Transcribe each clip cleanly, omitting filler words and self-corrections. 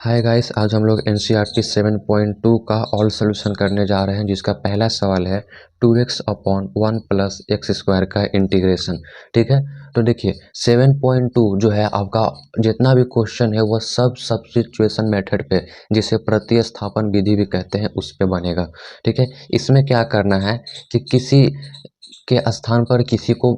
Hi guys, आज हम लोग एनसीईआरटी 7.2 का ऑल सॉल्यूशन करने जा रहे हैं, जिसका पहला सवाल है 2x upon 1 plus x square का इंटीग्रेशन। ठीक है, तो देखिए 7.2 जो है आपका जितना भी क्वेश्चन है वह सब सब्स्टिट्यूशन मेथड पे, जिसे प्रतिस्थापन विधि भी कहते हैं, उस पे बनेगा। ठीक है, इसमें क्या करना है कि किसी के स्थान पर किसी को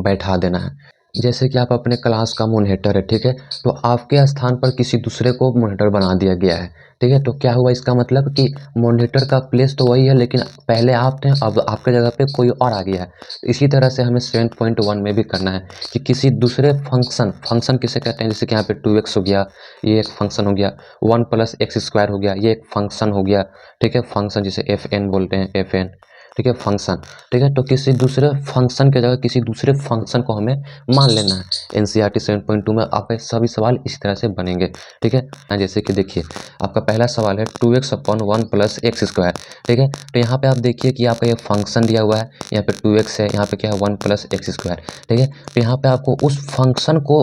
बैठा देना है। जैसे कि आप अपने क्लास का मॉनिटर है, ठीक है, तो आपके स्थान पर किसी दूसरे को मॉनिटर बना दिया गया है। ठीक है, तो क्या हुआ इसका मतलब कि मॉनिटर का प्लेस तो वही है, लेकिन पहले आप थे, अब आपके जगह पे कोई और आ गया है। तो इसी तरह से हमें 7.1 में भी करना है कि किसी दूसरे फंक्शन फंक्शन किसे कहते हैं, जैसे कि यहाँ पे 2x हो गया, ये एक फंक्शन हो गया, 1 प्लस एक्स स्क्वायर हो गया, ये एक फंक्शन हो गया। ठीक है, फंक्शन जिसे एफ एन बोलते हैं, एफ एन। ठीक है, फंक्शन। ठीक है, तो किसी दूसरे फंक्शन की जगह किसी दूसरे फंक्शन को हमें मान लेना है। एनसीईआरटी 7.2 में आपके सभी सवाल इस तरह से बनेंगे। ठीक है, जैसे कि देखिए आपका पहला सवाल है 2x upon 1 plus x square. ठीक है, तो यहाँ पे आप देखिए कि आपका ये फंक्शन दिया हुआ है, यहाँ पे 2x है, यहाँ पे क्या है 1 प्लस एक्स स्क्वायर। ठीक है, तो यहाँ पे आपको उस फंक्शन को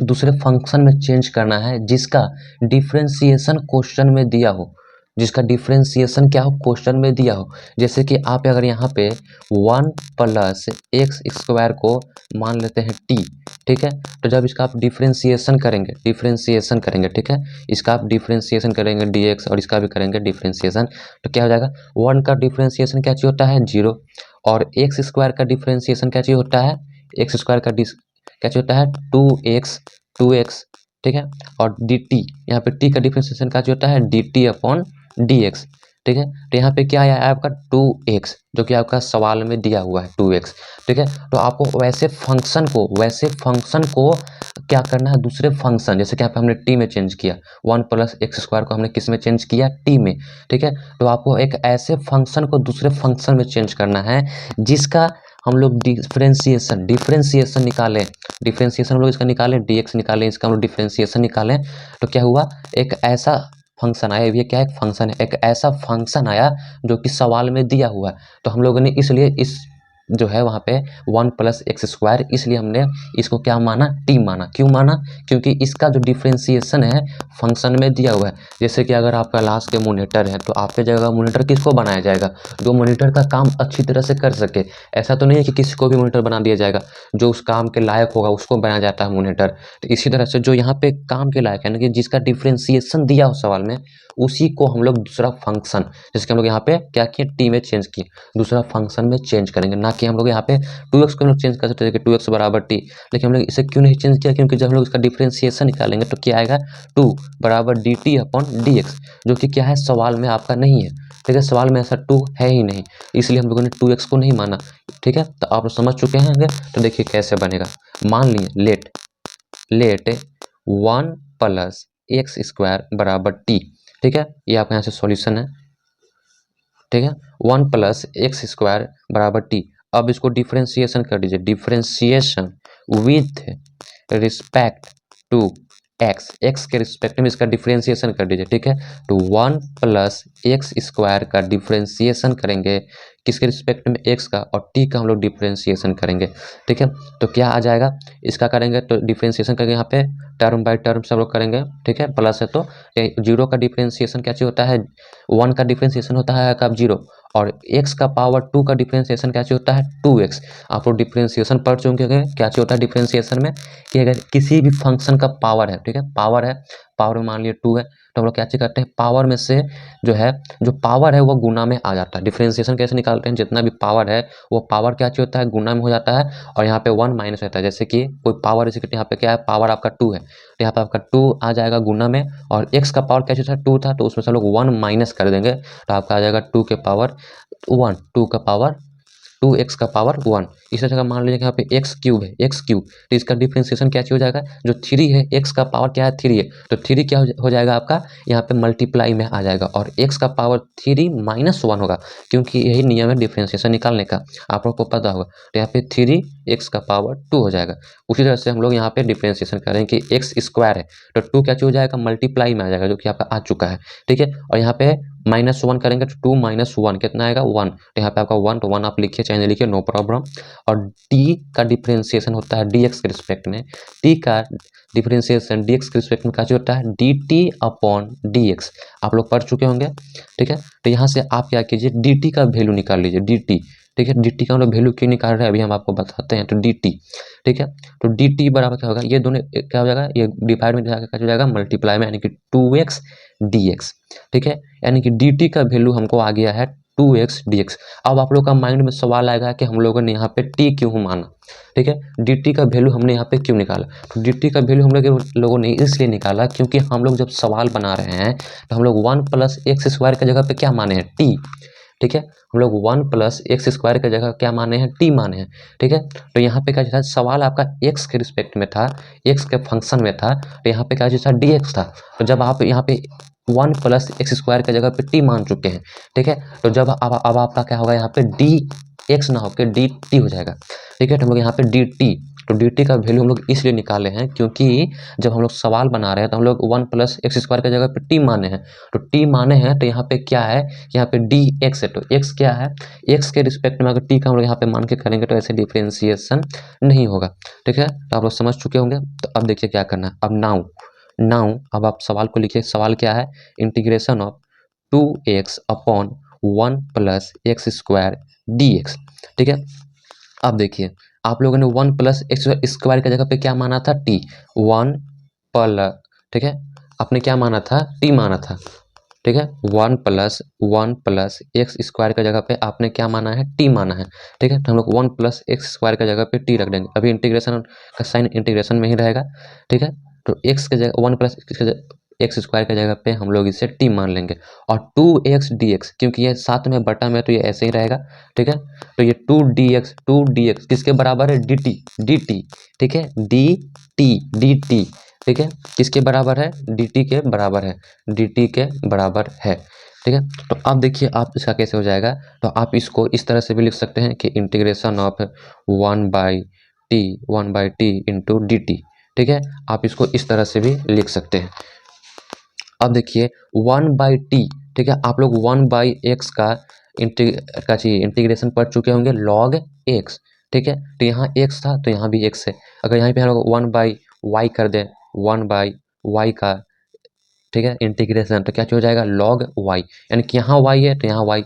दूसरे फंक्शन में चेंज करना है जिसका डिफ्रेंसिएशन क्वेश्चन में दिया हो, जिसका डिफ्रेंसिएशन क्या हो, क्वेश्चन में दिया हो। जैसे कि आप अगर यहाँ पे 1 प्लस एक्स स्क्वायर को मान लेते हैं टी। ठीक है, तो जब इसका आप डिफ्रेंसिएशन करेंगे, ठीक है, इसका आप डिफ्रेंसिएशन करेंगे dx और इसका भी करेंगे डिफ्रेंसिएशन, तो क्या हो जाएगा, 1 का डिफ्रेंसिएशन क्या चीज़ होता है, 0, और एक्स स्क्वायर का डिफ्रेंसिएशन क्या चीज़ होता है, एक्स स्क्वायर का क्या चीज़ होता है, 2x। ठीक है, और डी टी, यहाँ पे टी का डिफ्रेंसिएशन क्या चीज़ होता है, D T upon D X. ठीक है, तो यहाँ पे क्या आया है आपका 2x, जो कि आपका सवाल में दिया हुआ है 2x। ठीक है, तो आपको वैसे फंक्शन को क्या करना है, दूसरे फंक्शन, जैसे कि यहाँ पे हमने टी में चेंज किया, 1 प्लस एक्स स्क्वायर को हमने किस में चेंज किया, टी में। ठीक है, तो आपको एक ऐसे फंक्शन को दूसरे फंक्शन में चेंज करना है जिसका हम लोग डिफ्रेंसिएशन निकालें। डिफ्रेंसिएशन हम लोग इसका निकालें, dx निकालें, इसका हम लोग डिफ्रेंसिएशन निकालें, तो क्या हुआ, एक ऐसा फंक्शन आया, ये क्या है, एक फंक्शन है, एक ऐसा फंक्शन आया जो कि सवाल में दिया हुआ है। तो हम लोगों ने इसलिए इस जो है वहाँ पे 1 प्लस एक्स स्क्वायर, इसलिए हमने इसको क्या माना, टी माना। क्यों माना, क्योंकि इसका जो डिफ्रेंसिएशन है फंक्शन में दिया हुआ है। जैसे कि अगर आपका क्लास के मॉनिटर है, तो आपके जगह मॉनिटर किसको बनाया जाएगा, जो मॉनिटर का काम अच्छी तरह से कर सके। ऐसा तो नहीं है कि किसी को भी मॉनिटर बना दिया जाएगा, जो उस काम के लायक होगा उसको बनाया जाता है मॉनिटर। तो इसी तरह से जो यहाँ पे काम के लायक है ना, कि जिसका डिफ्रेंसिएशन दिया हो सवाल में, उसी को हम लोग दूसरा फंक्शन, जैसे कि हम लोग यहाँ पे क्या किए, टी में चेंज किए, दूसरा फंक्शन में चेंज करेंगे। ना कि हम लोग यहाँ पे 2x को हम लोग चेंज कर सकते थे कि 2x बराबर टी, लेकिन हम लोग इसे क्यों नहीं चेंज किया, क्योंकि जब हम लोग इसका डिफ्रेंसिएशन निकालेंगे तो क्या आएगा, 2 बराबर D T upon D x, जो कि क्या है, सवाल में आपका नहीं है। ठीक है, सवाल में ऐसा 2 है ही नहीं, इसलिए हम लोगों ने 2x को नहीं माना। ठीक है, तो आप लोग समझ चुके हैं। तो देखिए कैसे बनेगा, मान लिए लेट 1 प्लस एक्स स्क्वायर बराबर टी। ठीक है, ये आपका यहाँ से सॉल्यूशन है। ठीक है, 1 प्लस एक्स स्क्वायर बराबर टी। अब इसको डिफ्रेंसिएशन कर दीजिए, differentiation with respect to x के रिस्पेक्ट में इसका डिफ्रेंसिएशन कर दीजिए। ठीक है, तो 1 प्लस एक्स स्क्वायर का डिफ्रेंसिएशन करेंगे किसके रिस्पेक्ट में, एक्स का, और टी का हम लोग डिफ्रेंसिएशन करेंगे। ठीक है, तो क्या आ जाएगा, इसका करेंगे तो डिफ्रेंसिएशन करेंगे, यहाँ पे टर्म बाय टर्म सब लोग करेंगे। ठीक है, प्लस है तो 0 का डिफ्रेंसिएशन क्या चीज़ होता है, 1 का डिफ्रेंसिएशन होता है कब, 0, और x का पावर 2 का डिफ्रेंसिएशन क्या चीज़ होता है, 2x। आप लोग डिफ्रेंसिएशन पढ़ चुके हैं, क्या चीज़ होता है डिफ्रेंसिएशन में, कि अगर किसी भी फंक्शन का पावर है, ठीक है, पावर है, पावर में मान लिया 2 है, तो हम लोग क्या चीज़ करते हैं, पावर में से जो है, जो पावर है वो गुना में आ जाता है। डिफ्रेंसिएशन कैसे निकालते हैं, जितना भी पावर है वो पावर क्या चीज़ होता है, गुना में हो जाता है, और यहाँ पे 1 माइनस होता है। जैसे कि कोई पावर, जैसे कि यहाँ पे क्या है, पावर आपका 2 है, तो यहाँ पे आपका 2 आ जाएगा गुना में, और x का पावर क्या चीज़ था, 2 था, तो उसमें से हम लोग 1 माइनस कर देंगे, तो आपका आ जाएगा 2 के पावर 1, 2 का पावर 2x का पावर 1। इसी जगह मान लीजिए कि यहाँ पे एक्स क्यूब है, एक्स क्यूब, तो इसका डिफ्रेंसिएशन क्या चीज़ हो जाएगा, जो 3 है, x का पावर क्या है, 3 है, तो 3 क्या हो जाएगा आपका, यहाँ पे मल्टीप्लाई में आ जाएगा, और x का पावर 3 माइनस 1 होगा, क्योंकि यही नियम है डिफ्रेंसिएशन निकालने का, आप लोग को पता होगा। तो यहाँ पे 3x का पावर 2 हो जाएगा। उसी तरह से हम लोग यहाँ पे डिफ्रेंसिएशन करें कि एक्स स्क्वायर है, तो 2 क्या चीज़ हो जाएगा, मल्टीप्लाई में आ जाएगा, जो कि आपका आ चुका है। ठीक है, और यहाँ पे -1 करेंगे तो 2 - 1 कितना आएगा 1, तो यहाँ पे आपका 1, तो 1 आप लिखिए चाहे नहीं लिखिए नो प्रॉब्लम। और टी का डिफरेंशिएशन होता है डीएक्स के रिस्पेक्ट में, टी का डिफरेंशिएशन डीएक्स के रिस्पेक्ट में कैसे होता है dt अपॉन dx, आप लोग पढ़ चुके होंगे। ठीक है, तो यहाँ से आप क्या कीजिए dt का वैल्यू निकाल लीजिए dt। ठीक है, dt का हम लोग वैल्यू क्यों निकाल रहे हैं अभी हम आपको बताते हैं। तो dt, ठीक है, तो dt बराबर क्या होगा, ये दोनों क्या हो जाएगा, ये डिवाइड में क्या हो जाएगा मल्टीप्लाई में, यानी कि 2x dx। ठीक है, यानी कि dt का वैल्यू हमको आ गया है 2x dx। अब आप लोग का माइंड में सवाल आएगा कि हम लोगों ने यहाँ पे t क्यों माना। ठीक है, dt का वैल्यू हमने यहाँ पे क्यों निकाला, तो dt का वैल्यू हम लोगों ने इसलिए निकाला क्योंकि हम लोग जब सवाल बना रहे हैं तो हम लोग 1 + x² की जगह पे क्या माने हैं t। ठीक है, हम लोग 1 + x² की जगह क्या माने हैं t माने हैं। ठीक है, तो यहाँ पे क्या था सवाल आपका x के रिस्पेक्ट में था, x के फंक्शन में था, तो यहाँ पे क्या चीज़ था dx था। तो जब आप यहाँ पे 1 + x² की जगह पे t मान चुके हैं, ठीक है, तो जब अब आपका क्या होगा यहाँ पे dx ना होकर dt हो जाएगा। ठीक है, तो हम लोग यहाँ पे dt, तो dt का वैल्यू हम लोग इसलिए निकाले हैं क्योंकि जब हम लोग सवाल बना रहे हैं तो हम लोग 1 + x² की जगह पे t माने हैं, तो t माने हैं तो यहाँ पे क्या है, यहाँ पे dx है, तो x क्या है, x के रिस्पेक्ट में अगर t का हम लोग यहाँ पे मान के करेंगे तो ऐसे डिफरेंशिएशन नहीं होगा। ठीक है, तो आप लोग समझ चुके होंगे। तो अब देखिए क्या करना है, अब नाउ अब आप सवाल को लिखिए, सवाल क्या है integration of 2x upon 1 + x² dx। ठीक है, अब देखिए आप लोगों ने 1 + x² की जगह पे क्या माना था t, 1 +, ठीक है, आपने क्या माना था t माना था। ठीक है, 1 + x² की जगह पे आपने क्या माना है t माना है। ठीक है, तो हम लोग 1 + x² की जगह पे t रख देंगे, अभी इंटीग्रेशन का साइन इंटीग्रेशन में ही रहेगा। ठीक है, तो x की जगह 1 + x² की जगह पे हम लोग इसे t मान लेंगे, और 2x dx क्योंकि ये साथ में बटा में तो ये ऐसे ही रहेगा। ठीक है, तो ये 2 dx किसके बराबर है dt। ठीक है, dt, ठीक है, किसके बराबर है dt के बराबर है, dt के बराबर है। ठीक है, तो अब देखिए आप इसका कैसे हो जाएगा, तो आप इसको इस तरह से भी लिख सकते हैं कि integration of 1/t into dt। ठीक है, आप इसको इस तरह से भी लिख सकते हैं। अब देखिए 1/t, ठीक है, आप लोग 1/x का इंटीग्रेशन पढ़ चुके होंगे log x। ठीक है, तो यहाँ x था तो यहाँ भी x है, अगर यहाँ पे हम लोग 1/y कर दें, 1/y का, ठीक है, इंटीग्रेशन, तो क्या हो जाएगा log y, यानी कि यहाँ y है तो यहाँ y,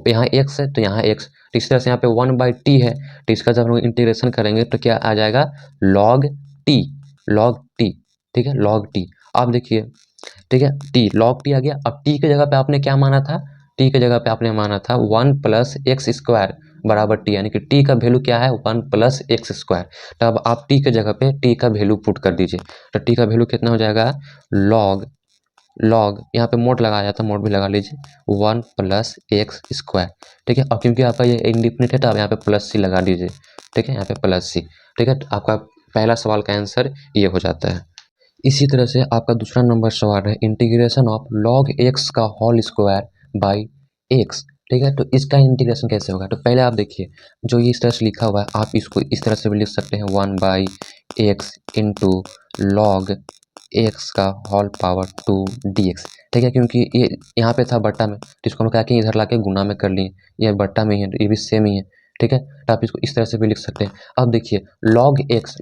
यहाँ x है तो यहाँ x। तो इस तरह से यहाँ पे 1/t है, तो इसका जब हम लोग इंटीग्रेशन करेंगे तो क्या आ जाएगा log t। ठीक है, log t। आप देखिए, ठीक है, टी log t आ गया। अब t की जगह पे आपने क्या माना था, t की जगह पे आपने माना था 1 + x² बराबर t, यानी कि t का वैल्यू क्या है 1 + x²। तो अब आप t की जगह पे t का वैल्यू पुट कर दीजिए, तो t का वैल्यू कितना हो जाएगा log यहाँ पे मोड लगाया था, मोड भी लगा लीजिए 1 + x²। ठीक है, और क्योंकि आपका ये इंडिफिनिट है तो आप यहाँ पे +c लगा दीजिए। ठीक है, यहाँ पे +c। ठीक है, तो आपका पहला सवाल का आंसर ये हो जाता है। इसी तरह से आपका दूसरा नंबर सवाल है इंटीग्रेशन ऑफ log x का होल स्क्वायर बाई x। ठीक है, तो इसका इंटीग्रेशन कैसे होगा, तो पहले आप देखिए जो ये इस तरह से लिखा हुआ है आप इसको इस तरह से भी लिख सकते हैं 1/x इंटू लॉग x का होल पावर 2 dx। ठीक है, क्योंकि ये यहाँ पे था बट्टा में तो इसको हम क्या किए इधर ला के गुना में कर लिए, ये बट्टा में ही है तो ये भी सेम ही है। ठीक है, तो आप इसको इस तरह से भी लिख सकते हैं। अब देखिए log x,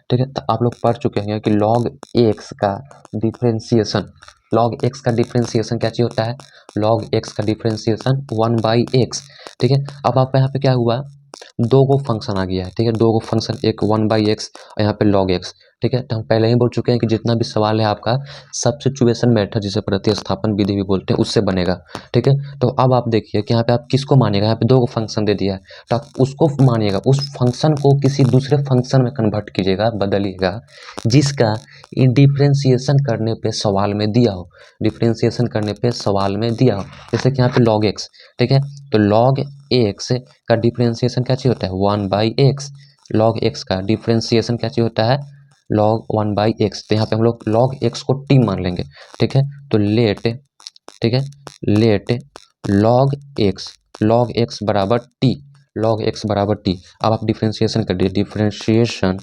ठीक है, तो आप लोग पढ़ चुके हैं कि log x का डिफरेंशिएशन, log x का डिफरेंशिएशन क्या चीज़ होता है, log x का डिफरेंशिएशन 1/x। ठीक है, अब आपका यहाँ पे क्या हुआ, दो गो फंक्शन आ गया है। ठीक है, दो गो फंक्शन, एक 1/x और यहाँ पे log x। ठीक है, तो हम पहले ही बोल चुके हैं कि जितना भी सवाल है आपका सब्स्टिट्यूशन मेथड जिसे प्रतिस्थापन विधि भी बोलते हैं उससे बनेगा। ठीक है, तो अब आप देखिए कि यहाँ पे आप किसको मानिएगा, यहाँ पे दो गो फंक्शन दे दिया है तो आप उसको मानिएगा, उस फंक्शन को किसी दूसरे फंक्शन में कन्वर्ट कीजिएगा, बदलिएगा, जिसका डिफ्रेंसिएशन करने पे सवाल में दिया हो, डिफ्रेंसिएशन करने पे सवाल में दिया हो। जैसे कि यहाँ पे log x। ठीक है, तो log x का डिफ्रेंसिएशन क्या चीज़ होता है 1/x। log x का डिफ्रेंसिएशन क्या चीज़ होता है log 1/x। तो यहाँ पे हम लोग log x को t मान लेंगे। ठीक है, तो लेट, ठीक है, लेट log x बराबर t, log x बराबर t। अब आप डिफ्रेंशिएशन कर दिए, differentiation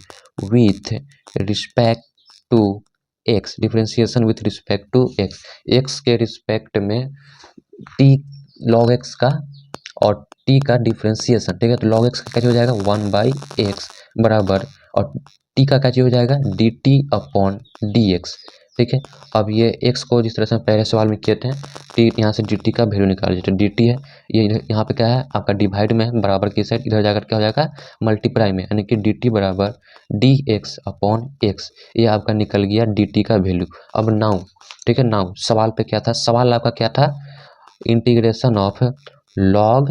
with respect to x, differentiation with respect to x, x के रिस्पेक्ट में टी लॉग एक्स का और टी का डिफ्रेंसिएशन, ठीक है। तो लॉग एक्स का क्या हो जाएगा 1/x बराबर, और टी का क्या हो जाएगा dt अपॉन dx, ठीक है। अब ये x को जिस तरह से हम पहले सवाल में किए थे, टी यहाँ से dt का वैल्यू निकाल लीजिए। तो dt है ये यहाँ पे क्या है आपका डिवाइड में है, बराबर की साइड इधर जाकर क्या हो जाएगा मल्टीप्लाई में, यानी कि dt बराबर dx अपॉन x, ये आपका निकल गया dt का वैल्यू। अब नाउ, ठीक है, नाउ सवाल पे क्या था, सवाल आपका क्या था, इंटीग्रेशन ऑफ लॉग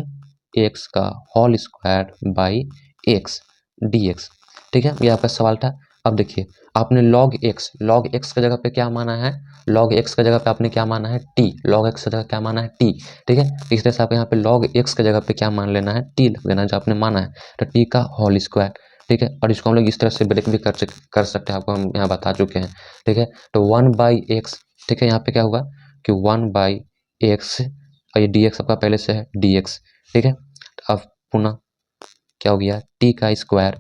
एक्स का whole square by x dx, ठीक है, ये आपका सवाल था। अब देखिए आपने log x का जगह पे क्या माना है, log x का जगह पे आपने क्या माना है t, log x का जगह क्या माना है t, ठीक है। इस तरह से आप यहाँ पे log x का जगह पे क्या मान लेना है t लिख देना जो आपने माना है, तो t का होल स्क्वायर, ठीक है। और इसको हम लोग इस तरह से ब्रेक भी कर सकते हैं, आपको हम यहाँ बता चुके हैं, ठीक है। तो 1/x, ठीक है, यहाँ पे क्या हुआ कि 1/x, और ये dx आपका पहले से है dx, ठीक है। अब पुनः क्या हो गया t का स्क्वायर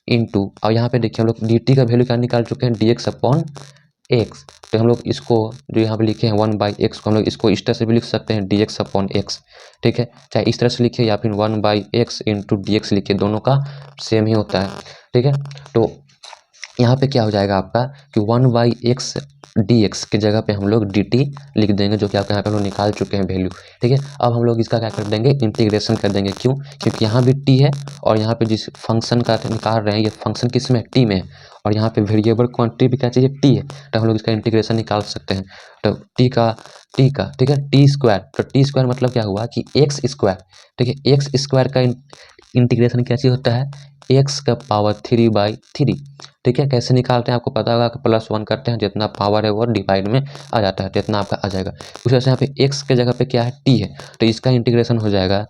इंटू, और यहाँ पे देखिए हम लोग dt का वैल्यू क्या निकाल चुके हैं dx अपॉन x, तो हम लोग इसको जो यहाँ पे लिखे हैं 1/x को हम लोग इसको इस तरह से भी लिख सकते हैं dx अपॉन x, ठीक है। चाहे इस तरह से लिखिए या फिर 1/x इंटू dx लिखिए, दोनों का सेम ही होता है, ठीक है। तो यहाँ पे क्या हो जाएगा आपका कि 1/x dx की जगह पे हम लोग dt लिख देंगे, जो कि आपके यहाँ पे हम लोग निकाल चुके हैं वैल्यू, ठीक है। अब हम लोग इसका क्या कर देंगे इंटीग्रेशन कर देंगे, क्यों, क्योंकि यहाँ भी t है और यहाँ पे जिस फंक्शन का निकाल रहे हैं ये फंक्शन किस में t में है, और यहाँ पे वेरिएबल क्वांटिटी भी क्या चाहिए t है, तो हम लोग इसका इंटीग्रेशन निकाल सकते हैं। तो t का ठीक है टी स्क्वायर, तो टी स्क्वायर मतलब क्या हुआ कि एक्स स्क्वायर, ठीक है, एक्स स्क्वायर का इंटीग्रेशन कैसे होता है एक्स का पावर 3/3, ठीक है। कैसे निकालते हैं आपको पता होगा कि +1 करते हैं, जितना पावर है वो डिवाइड में आ जाता है, तो इतना आपका आ जाएगा। उस वजह से यहाँ पे x के जगह पे क्या है t है, तो इसका इंटीग्रेशन हो जाएगा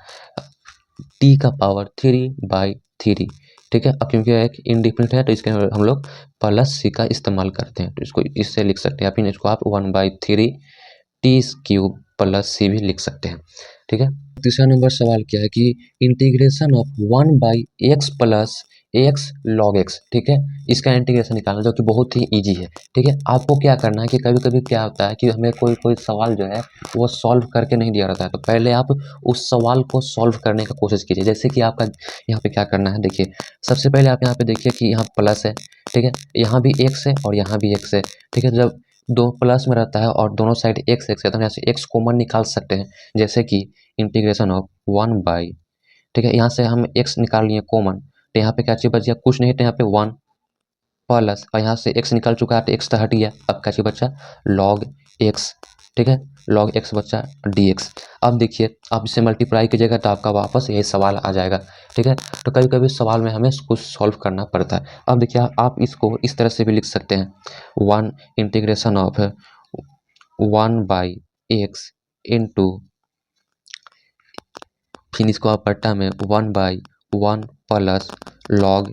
t का पावर 3/3, ठीक है। अब क्योंकि एक इंडिफिनिट है तो इसके हम लोग +c का इस्तेमाल करते हैं, तो इसको इससे लिख सकते हैं, या फिर इसको आप 1/3 t³ +c भी लिख सकते हैं, ठीक है। तीसरा नंबर सवाल क्या है कि integration of 1/x plus x log x, ठीक है, इसका इंटीग्रेशन निकालना, जो कि बहुत ही इजी है, ठीक है। आपको क्या करना है कि कभी कभी क्या होता है कि हमें कोई कोई सवाल जो है वो सॉल्व करके नहीं दिया रहता है, तो पहले आप उस सवाल को सॉल्व करने का कोशिश कीजिए। जैसे कि आपका यहाँ पे क्या करना है, देखिए सबसे पहले आप यहाँ पे देखिए कि यहाँ प्लस है, ठीक है, यहाँ भी एक्स है और यहाँ भी एक्स है, ठीक है। जब दो प्लस में रहता है और दोनों साइड एक्स एक्स है, तो यहाँ से एक्स कॉमन निकाल सकते हैं, जैसे कि इंटीग्रेशन ऑफ 1/, ठीक है, यहाँ से हम x निकाल लिए कॉमन, तो यहाँ पे क्या चीज बच गया, कुछ नहीं, तो यहाँ पे 1 प्लस, और यहाँ से x निकल चुका है तो x तो हट गया, अब क्या चीज बचा log x, ठीक है, log x बचा dx। अब देखिए आप इसे मल्टीप्लाई कीजिएगा तो आपका वापस यही सवाल आ जाएगा, ठीक है। तो कभी कभी सवाल में हमें कुछ सॉल्व करना पड़ता है। अब देखिए आप इसको इस तरह से भी लिख सकते हैं, 1 इंटीग्रेशन ऑफ 1/x इंटू, फिर इसको आप पट्टा में 1/1 प्लस log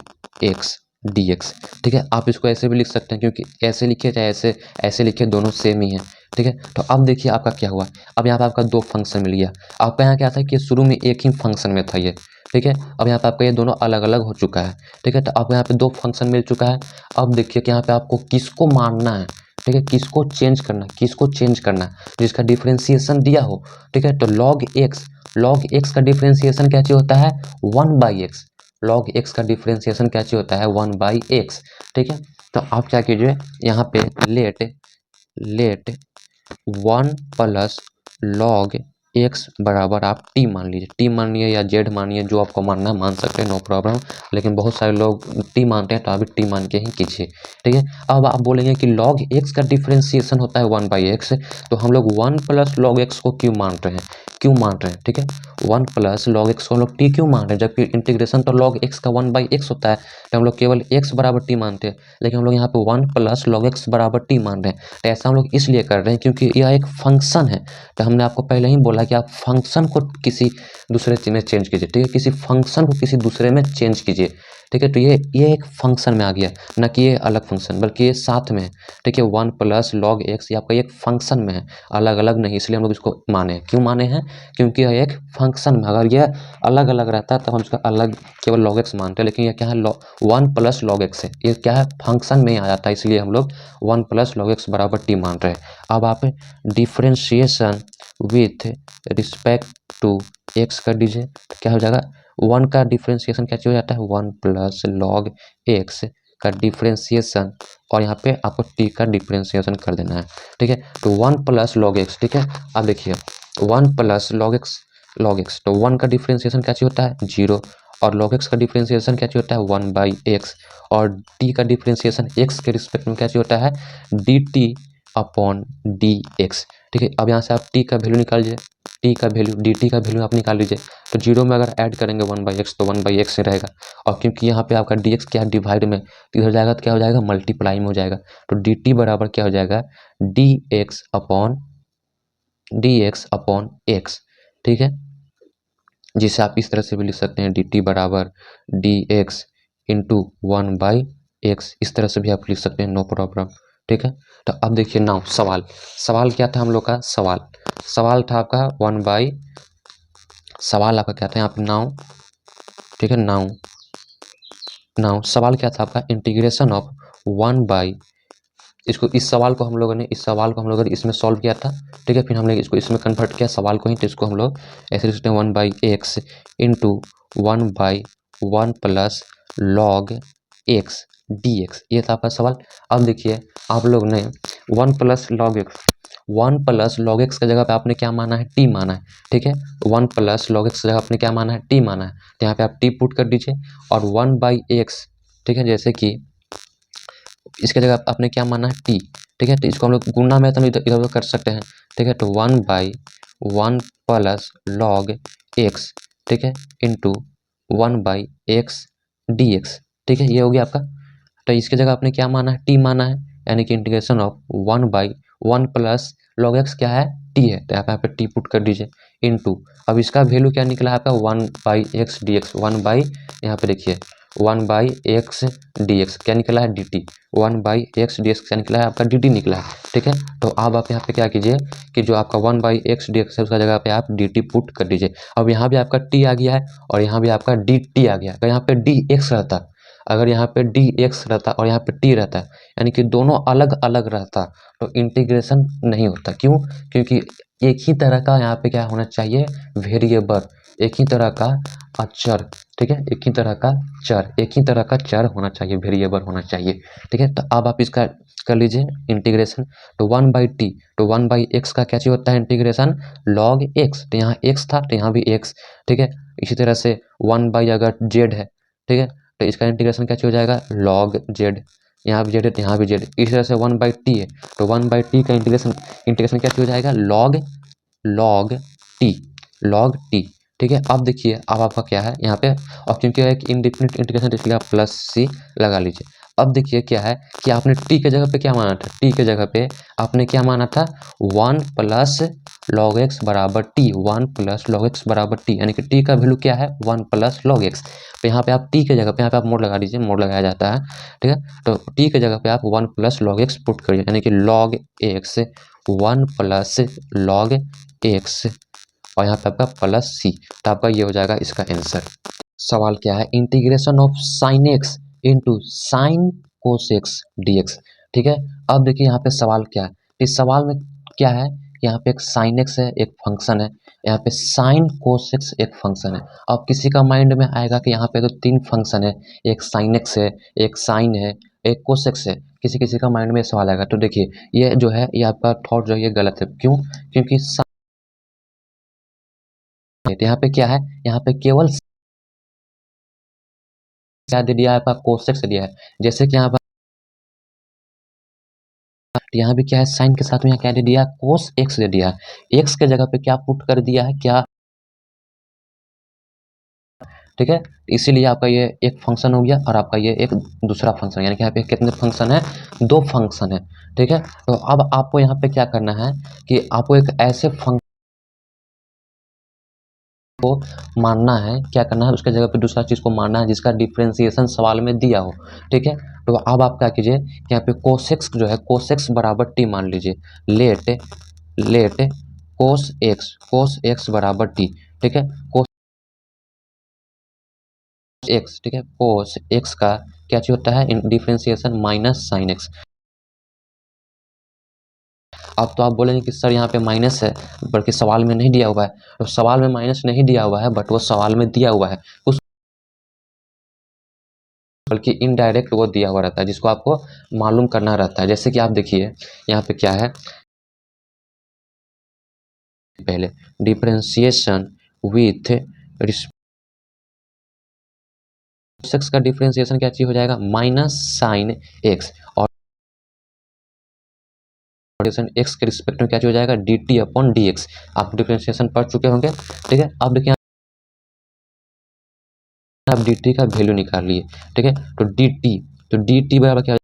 x dx, ठीक है। आप इसको ऐसे भी लिख सकते हैं, क्योंकि ऐसे लिखिए चाहे ऐसे ऐसे लिखिए दोनों सेम ही है, ठीक है। तो अब देखिए आपका क्या हुआ, अब यहाँ पे आपका दो फंक्शन मिल गया। आपका यहाँ क्या था कि शुरू में एक ही फंक्शन में था ये, ठीक है, अब यहाँ पे आपका ये दोनों अलग अलग हो चुका है, ठीक है। तो आपको यहाँ पे दो फंक्शन मिल चुका है। अब देखिए कि यहाँ पे आपको किसको मानना है, ठीक है, किसको चेंज करना है, किसको चेंज करना है, जिसका डिफ्रेंसिएशन दिया हो, ठीक है। तो log x का डिफ्रेंसिएशन क्या चीज होता है 1/x, log x का डिफ्रेंसिएशन क्या चीज होता है 1/x, ठीक है। तो आप क्या कीजिए यहाँ पे लेट 1 प्लस log x बराबर आप t मान लीजिए, t मानिए या z मानिए, जो आपको मानना है मान सकते हैं, नो प्रॉब्लम, लेकिन बहुत सारे लोग t मानते हैं तो आप t मान के ही कीजिए, ठीक है। अब आप बोलेंगे कि log x का डिफ्रेंसिएशन होता है 1/x, तो हम लोग 1 प्लस log x को क्यों मान रहे हैं, ठीक है, 1 प्लस log x को हम लोग t क्यों मान रहे हैं, जबकि इंटीग्रेशन तो log x का 1/x होता है, तो हम लोग केवल x बराबर t मानते हैं, लेकिन हम लोग यहाँ पे 1 प्लस log x बराबर t मान रहे हैं। तो ऐसा हम लोग इसलिए कर रहे हैं क्योंकि यह एक फंक्शन है, तो हमने आपको पहले ही बोला कि आप फंक्शन को किसी दूसरे में चेंज कीजिए, ठीक है, किसी फंक्शन को किसी दूसरे में चेंज कीजिए, ठीक है। तो ये एक फंक्शन में आ गया, ना कि ये अलग फंक्शन, बल्कि ये साथ में है। ठीक है, 1 प्लस लॉग एक्स ये आपका एक फंक्शन में है, अलग अलग नहीं, इसलिए हम लोग इसको माने हैं। क्यों माने हैं? क्योंकि यह एक फंक्शन में, अगर यह अलग अलग रहता है तो हम इसका अलग केवल लॉग एक्स मानते हैं, लेकिन यह क्या है, 1 प्लस लॉग एक्स है, ये क्या है, फंक्शन में ही आ जाता है, इसलिए हम लोग 1 प्लस लॉग एक्स बराबर टी मान रहे हैं। अब आप differentiation with respect to x कर दीजिए, तो क्या हो जाएगा, 1 का डिफ्रेंशिएशन क्या हो जाता है, 1 प्लस लॉग एक्स का डिफ्रेंशिएशन, और यहाँ पे आपको टी का डिफ्रेंशिएशन कर देना है। ठीक है, तो 1 प्लस लॉग एक्स, ठीक है। अब देखिए 1 प्लस लॉग एक्स, तो 1 का डिफ्रेंशिएशन क्या होता है, 0, और log x का डिफ्रेंशिएशन क्या होता है, 1 बाई एक्स, और t का डिफ्रेंशिएशन x के रिस्पेक्ट में क्या होता है, dt अपॉन डी एक्स। ठीक है, अब यहाँ से आप t का वैल्यू निकाल लीजिए, t का वैल्यू dt का वैल्यू आप निकाल लीजिए, तो 0 में अगर ऐड करेंगे 1 बाई एक्स तो 1 बाई एक्स से रहेगा, और क्योंकि यहाँ पे आपका dx क्या है, डिवाइड में, तो इधर जाएगा तो क्या हो जाएगा, मल्टीप्लाई में हो जाएगा, तो dt बराबर क्या हो जाएगा, dx अपॉन एक्स। ठीक है, जिसे आप इस तरह से भी लिख सकते हैं, डी टी बराबर D x into 1 by x, इस तरह से भी आप लिख सकते हैं, नो प्रॉब्लम। ठीक है, तो अब देखिए नाउ सवाल क्या था हम लोग का, सवाल था आपका 1 बाई, सवाल आपका क्या था यहाँ पे नाउ, ठीक है, नाउ सवाल क्या था आपका, इंटीग्रेशन ऑफ 1 बाई, इस सवाल को हम लोगों ने इसमें सॉल्व किया था। ठीक है, फिर हमने इसको इसमें कन्वर्ट किया सवाल को ही, तो इसको हम लोग ऐसे लिखते हैं 1 by x into 1 by 1 plus log x d x, ये था आपका सवाल। अब देखिए आप लोग ने 1 प्लस लॉग एक्स की जगह पे आपने क्या माना है, टी माना है। ठीक है, 1 प्लस लॉग एक्स की जगह आपने क्या माना है, टी माना है, तो यहाँ पे आप टी पुट कर दीजिए, और 1 बाई एक्स, ठीक है, जैसे कि इसके जगह आपने क्या माना है, टी। ठीक है, तो इसको हम लोग गुणा में तो इधर उधर कर सकते हैं। ठीक है, तो 1 बाई 1 प्लस लॉग एक्स, ठीक है, into 1 by x d X. ठीक है, ये हो गया आपका, तो इसके जगह आपने क्या माना है, टी माना है, यानी कि integration of 1 by 1 plus log x क्या है, टी है, तो यहाँ पे टी पुट कर दीजिए, इंटू, अब इसका वैल्यू क्या निकला है आपका, 1 by x d x, 1 by, यहाँ पे देखिए 1 बाई एक्स डी एक्स क्या निकला है, D T, 1 by x d x क्या निकला है आपका, डी टी निकला है। ठीक है, तो अब आप यहाँ पे क्या कीजिए कि जो आपका 1 बाई एक्स डी एक्स है उसका जगह पे आप डी टी पुट कर दीजिए। अब यहाँ भी आपका टी आ गया है, और यहाँ भी आपका डी टी आ गया है, अगर यहाँ पे डी एक्स रहता, अगर यहाँ पे डी एक्स रहता और यहाँ पे टी रहता, यानी कि दोनों अलग अलग रहता, तो इंटीग्रेशन नहीं होता। क्यों? क्योंकि एक ही तरह का यहाँ पे क्या होना चाहिए, वेरिएबल, एक ही तरह का अचर। ठीक है, एक ही तरह का चर होना चाहिए, वेरिएबल होना चाहिए। ठीक है, तो अब आप इसका कर लीजिए इंटीग्रेशन, तो 1 बाई टी, तो 1 बाई एक्स का क्या चीज होता है इंटीग्रेशन, लॉग एक्स, तो यहाँ एक्स था तो यहाँ भी एक्स। ठीक है, इसी तरह से 1 बाई अगर जेड है, ठीक है, तो इसका इंटीग्रेशन क्या हो जाएगा, लॉग जेड, यहाँ भी जेड है तो यहाँ भी जेड। इसी तरह से 1 बाई टी है, तो 1 बाई टी का इंटीग्रेशन क्या हो जाएगा, लॉग टी, ठीक है। अब देखिए अब आपका क्या है यहाँ पे, और क्योंकि एक इंडिफिनिट इंटीग्रेशन इसलिए आप प्लस सी लगा लीजिए। अब देखिए क्या है कि आपने टी के जगह पे क्या माना था, टी के जगह पे आपने क्या माना था, 1 प्लस लॉग एक्स बराबर टी, 1 प्लस लॉग एक्स बराबर टी, यानी कि टी का वैल्यू क्या है, 1 प्लस लॉग एक्स। तो यहाँ पे आप टी के जगह पे, यहाँ पे आप मोड लगा दीजिए, मोड लगाया जाता है। ठीक है, तो टी के जगह पे आप 1 प्लस लॉग एक्स पुट करिए, यानी कि log x 1 plus log x, और यहाँ पे आपका प्लस सी, तो आपका ये हो जाएगा इसका आंसर। सवाल क्या है, integration of sine x into sine cos x d X. ठीक है, अब देखिए यहाँ पे सवाल क्या है, इस सवाल में क्या है, यहाँ पे एक साइन एक्स है, एक फंक्शन है, यहाँ पे साइन कोस एक्स एक फंक्शन है। अब किसी का माइंड में आएगा कि यहाँ पे तो 3 फंक्शन है, एक साइन एक्स है, एक साइन है, एक कोस एक्स है, किसी किसी का माइंड में सवाल आएगा। तो देखिए ये जो है, ये आपका थॉट जो है ये गलत है। क्यों? क्योंकि तो यहाँ पे क्या है, यहाँ पे केवल क्या दे दिया है आपका, कोसेक्स दिया है। जैसे कि यहाँ पर यहाँ भी क्या है, साइन के साथ में यहाँ क्या दे दिया, कोस एक्स दे दिया है, एक्स के जगह पे क्या पुट कर दिया है, क्या, ठीक है, इसीलिए आपका ये एक फंक्शन हो गया, और आपका ये एक दूसरा फंक्शन, यानी कि यहाँ पे कितने फंक्शन है, 2 फंक्शन है। ठीक है, तो अब आपको यहाँ पे क्या करना है कि आपको एक ऐसे फंक्शन को मानना है, क्या करना है, उसके जगह पे दूसरा चीज़ को मानना है जिसका डिफ्रेंसिएशन सवाल में दिया हो। ठीक है, तो अब आप क्या कीजिए, यहाँ पे कोसेक्स जो है, कोसेक्स बराबर टी मान लीजिए। लेट लेट कोस एक्स बराबर टी। ठीक है, कोस एक्स, ठीक है, कोस एक्स का क्या चीज होता है, डिफ्रेंसिएशन माइनस साइन एक्स। अब तो आप बोलेंगे कि सर यहाँ पे माइनस है, बल्कि सवाल में नहीं दिया हुआ है। तो सवाल में माइनस नहीं दिया हुआ है, बट वो सवाल में दिया हुआ है कुछ, बल्कि इनडायरेक्ट वो दिया हुआ रहता है जिसको आपको मालूम करना रहता है। जैसे कि आप देखिए यहाँ पे क्या है, पहले डिफ्रेंसिएशन विथ एक्स का डिफ्रेंसिएशन क्या चीज हो जाएगा, माइनस साइन एक्स, और एक्स के रिस्पेक्ट में क्या चीज हो जाएगा, D T upon D x. आप डिफ्रेंसिएशन पढ़ चुके होंगे। ठीक है, अब देखिए आप डी टी का वैल्यू निकाल लिए। ठीक है, तो डी टी बराबर क्या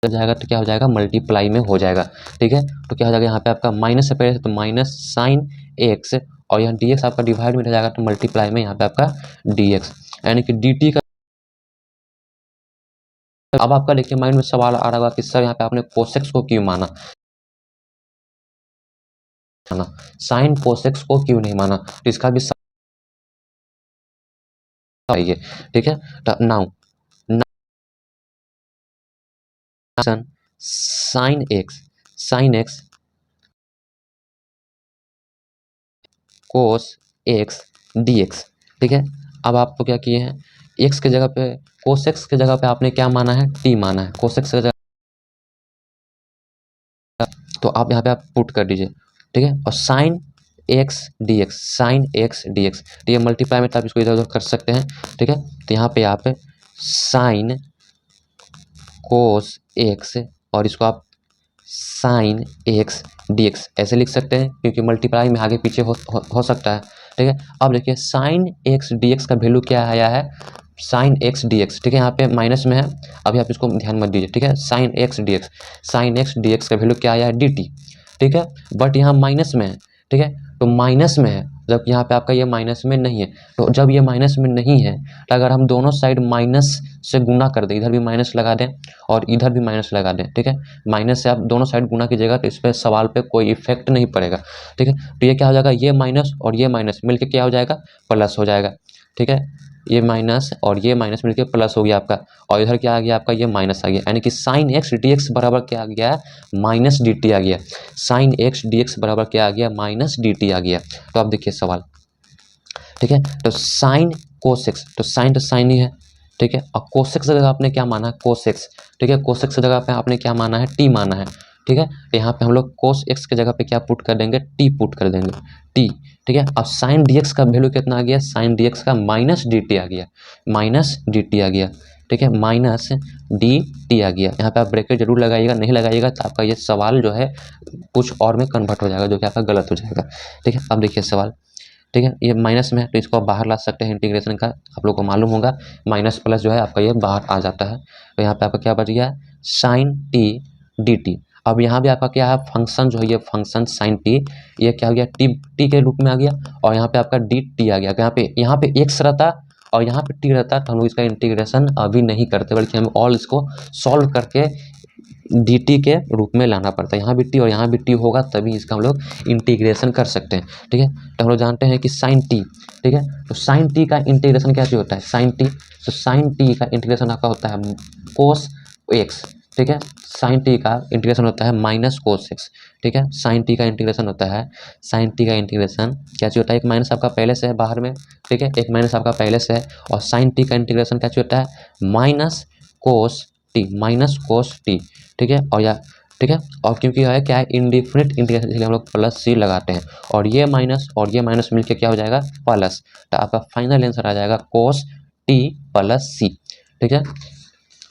हो जाएगा, तो क्या हो जाएगा, मल्टीप्लाई में हो जाएगा। ठीक है, तो क्या हो जाएगा, यहाँ पे आपका माइनस से पहले, तो माइनस साइन एक्स, और यहाँ डी एक्स आपका डिवाइड में रह जाएगा, तो मल्टीप्लाई में यहाँ पे आपका डी एक्स, यानी कि डी टी का। अब आपका देखिए माइंड में सवाल आ रहा होगा कि सर यहाँ पे आपने कोसेक्स को क्यों माना, साइन कोसेक्स को क्यों नहीं माना, तो इसका भी आइए। ठीक है, तो now sine x cos x d X. ठीक है, अब आपको क्या किए हैं, एक्स के जगह पे, कोसेक्स के जगह पे आपने क्या माना है, टी माना है, कोसेक्स के जगह, तो आप यहाँ पे आप पुट कर दीजिए। ठीक है, और sine x d x, sine x d x, तो ये मल्टीप्लाई में तो आप इसको इधर उधर कर सकते हैं। ठीक है, तो यहाँ पे आप साइन कोस एक्स, और इसको आप साइन एक्स डी एक्स ऐसे लिख सकते हैं, क्योंकि मल्टीप्लाई में आगे पीछे हो सकता है। ठीक है, अब देखिए साइन एक्स डी एक्स का वैल्यू क्या आया है, साइन एक्स डी एक्स। ठीक है, यहाँ पे माइनस में है, अभी आप इसको ध्यान मत दीजिए। ठीक है, sine x d x, sine x d x का वैल्यू क्या आया है, डी टी। ठीक है, बट यहाँ माइनस में है। ठीक है, तो माइनस में है, जब यहाँ पे आपका ये माइनस में नहीं है, तो जब ये माइनस में नहीं है, तो अगर हम दोनों साइड माइनस से गुना कर दें, इधर भी माइनस लगा दें और इधर भी माइनस लगा दें। ठीक है, माइनस से आप दोनों साइड गुना कीजिएगा, तो इस पर सवाल पे कोई इफेक्ट नहीं पड़ेगा। ठीक है, तो ये क्या हो जाएगा, ये माइनस और ये माइनस मिलके क्या हो जाएगा, प्लस हो जाएगा। ठीक है, ये माइनस और ये माइनस मिलके प्लस हो गया आपका, और इधर क्या आ गया आपका, ये माइनस आ गया, यानी कि साइन एक्स डी एक्स बराबर क्या आ गया, माइनस डी टी आ गया। साइन एक्स डी एक्स बराबर क्या आ गया, माइनस डी टी आ गया। तो आप देखिए सवाल। ठीक है, तो साइन कोसेक्स, तो साइन ही है। ठीक है, और कोसेक्स जगह आपने क्या माना, कोसेक्स। ठीक है, कोसेक्स जगह पे आपने क्या माना है, टी माना है। ठीक है, तो यहाँ पे हम लोग कोस एक्स की जगह पे क्या पुट कर देंगे, टी पुट कर देंगे, टी। ठीक है, अब साइन डी एक्स का वैल्यू कितना आ गया, साइन डी एक्स का माइनस डी टी आ गया, माइनस डी टी आ गया। ठीक है, माइनस डी टी आ गया। यहाँ पे आप ब्रैकेट जरूर लगाइएगा, नहीं लगाइएगा तो आपका ये सवाल जो है कुछ और में कन्वर्ट हो जाएगा, जो कि आपका गलत हो जाएगा। ठीक है, अब देखिए सवाल। ठीक है, ये माइनस में है, तो इसको आप बाहर ला सकते हैं, इंटीग्रेशन का आप लोग को मालूम होगा, माइनस प्लस जो है आपका ये बाहर आ जाता है। तो यहाँ पे आपका क्या बच गया, साइन टी डी टी। अब यहाँ भी आपका क्या है, फंक्शन जो है, ये फंक्शन साइन टी, ये क्या हो गया, टी के रूप में आ गया, और यहाँ पे आपका डी टी आ गया। यहाँ पे एक्स रहता और यहाँ पे टी रहता, तो हम लोग इसका इंटीग्रेशन अभी नहीं करते, बल्कि हम ऑल इसको सॉल्व करके डी टी के रूप में लाना पड़ता है। यहाँ भी टी और यहाँ भी टी होगा, तभी इसका हम लोग इंटीग्रेशन कर सकते हैं। ठीक है, तो हम लोग जानते हैं कि साइन टी। ठीक है, तो साइन टी का इंटीग्रेशन क्या चीज होता है, साइन टी, तो साइन टी का इंटीग्रेशन आपका होता है कोस एक्स। ठीक है, साइन टी का इंटीग्रेशन होता है माइनस कोस एक्स। ठीक है, साइन टी का इंटीग्रेशन होता है, साइन टी का इंटीग्रेशन क्या चीज होता है, एक माइनस आपका पहले से है बाहर में। ठीक है, एक माइनस आपका पहले से है, और साइन टी का इंटीग्रेशन क्या चीज होता है, minus cos t, minus cos t. ठीक है, और या ठीक है, और क्योंकि यह है क्या है, इंडिफिनिट इंटीग्रेशन, इसलिए हम लोग प्लस सी लगाते हैं, और ये माइनस मिलके क्या हो जाएगा, प्लस। तो आपका फाइनल आंसर आ जाएगा कोस टी प्लस सी। ठीक है,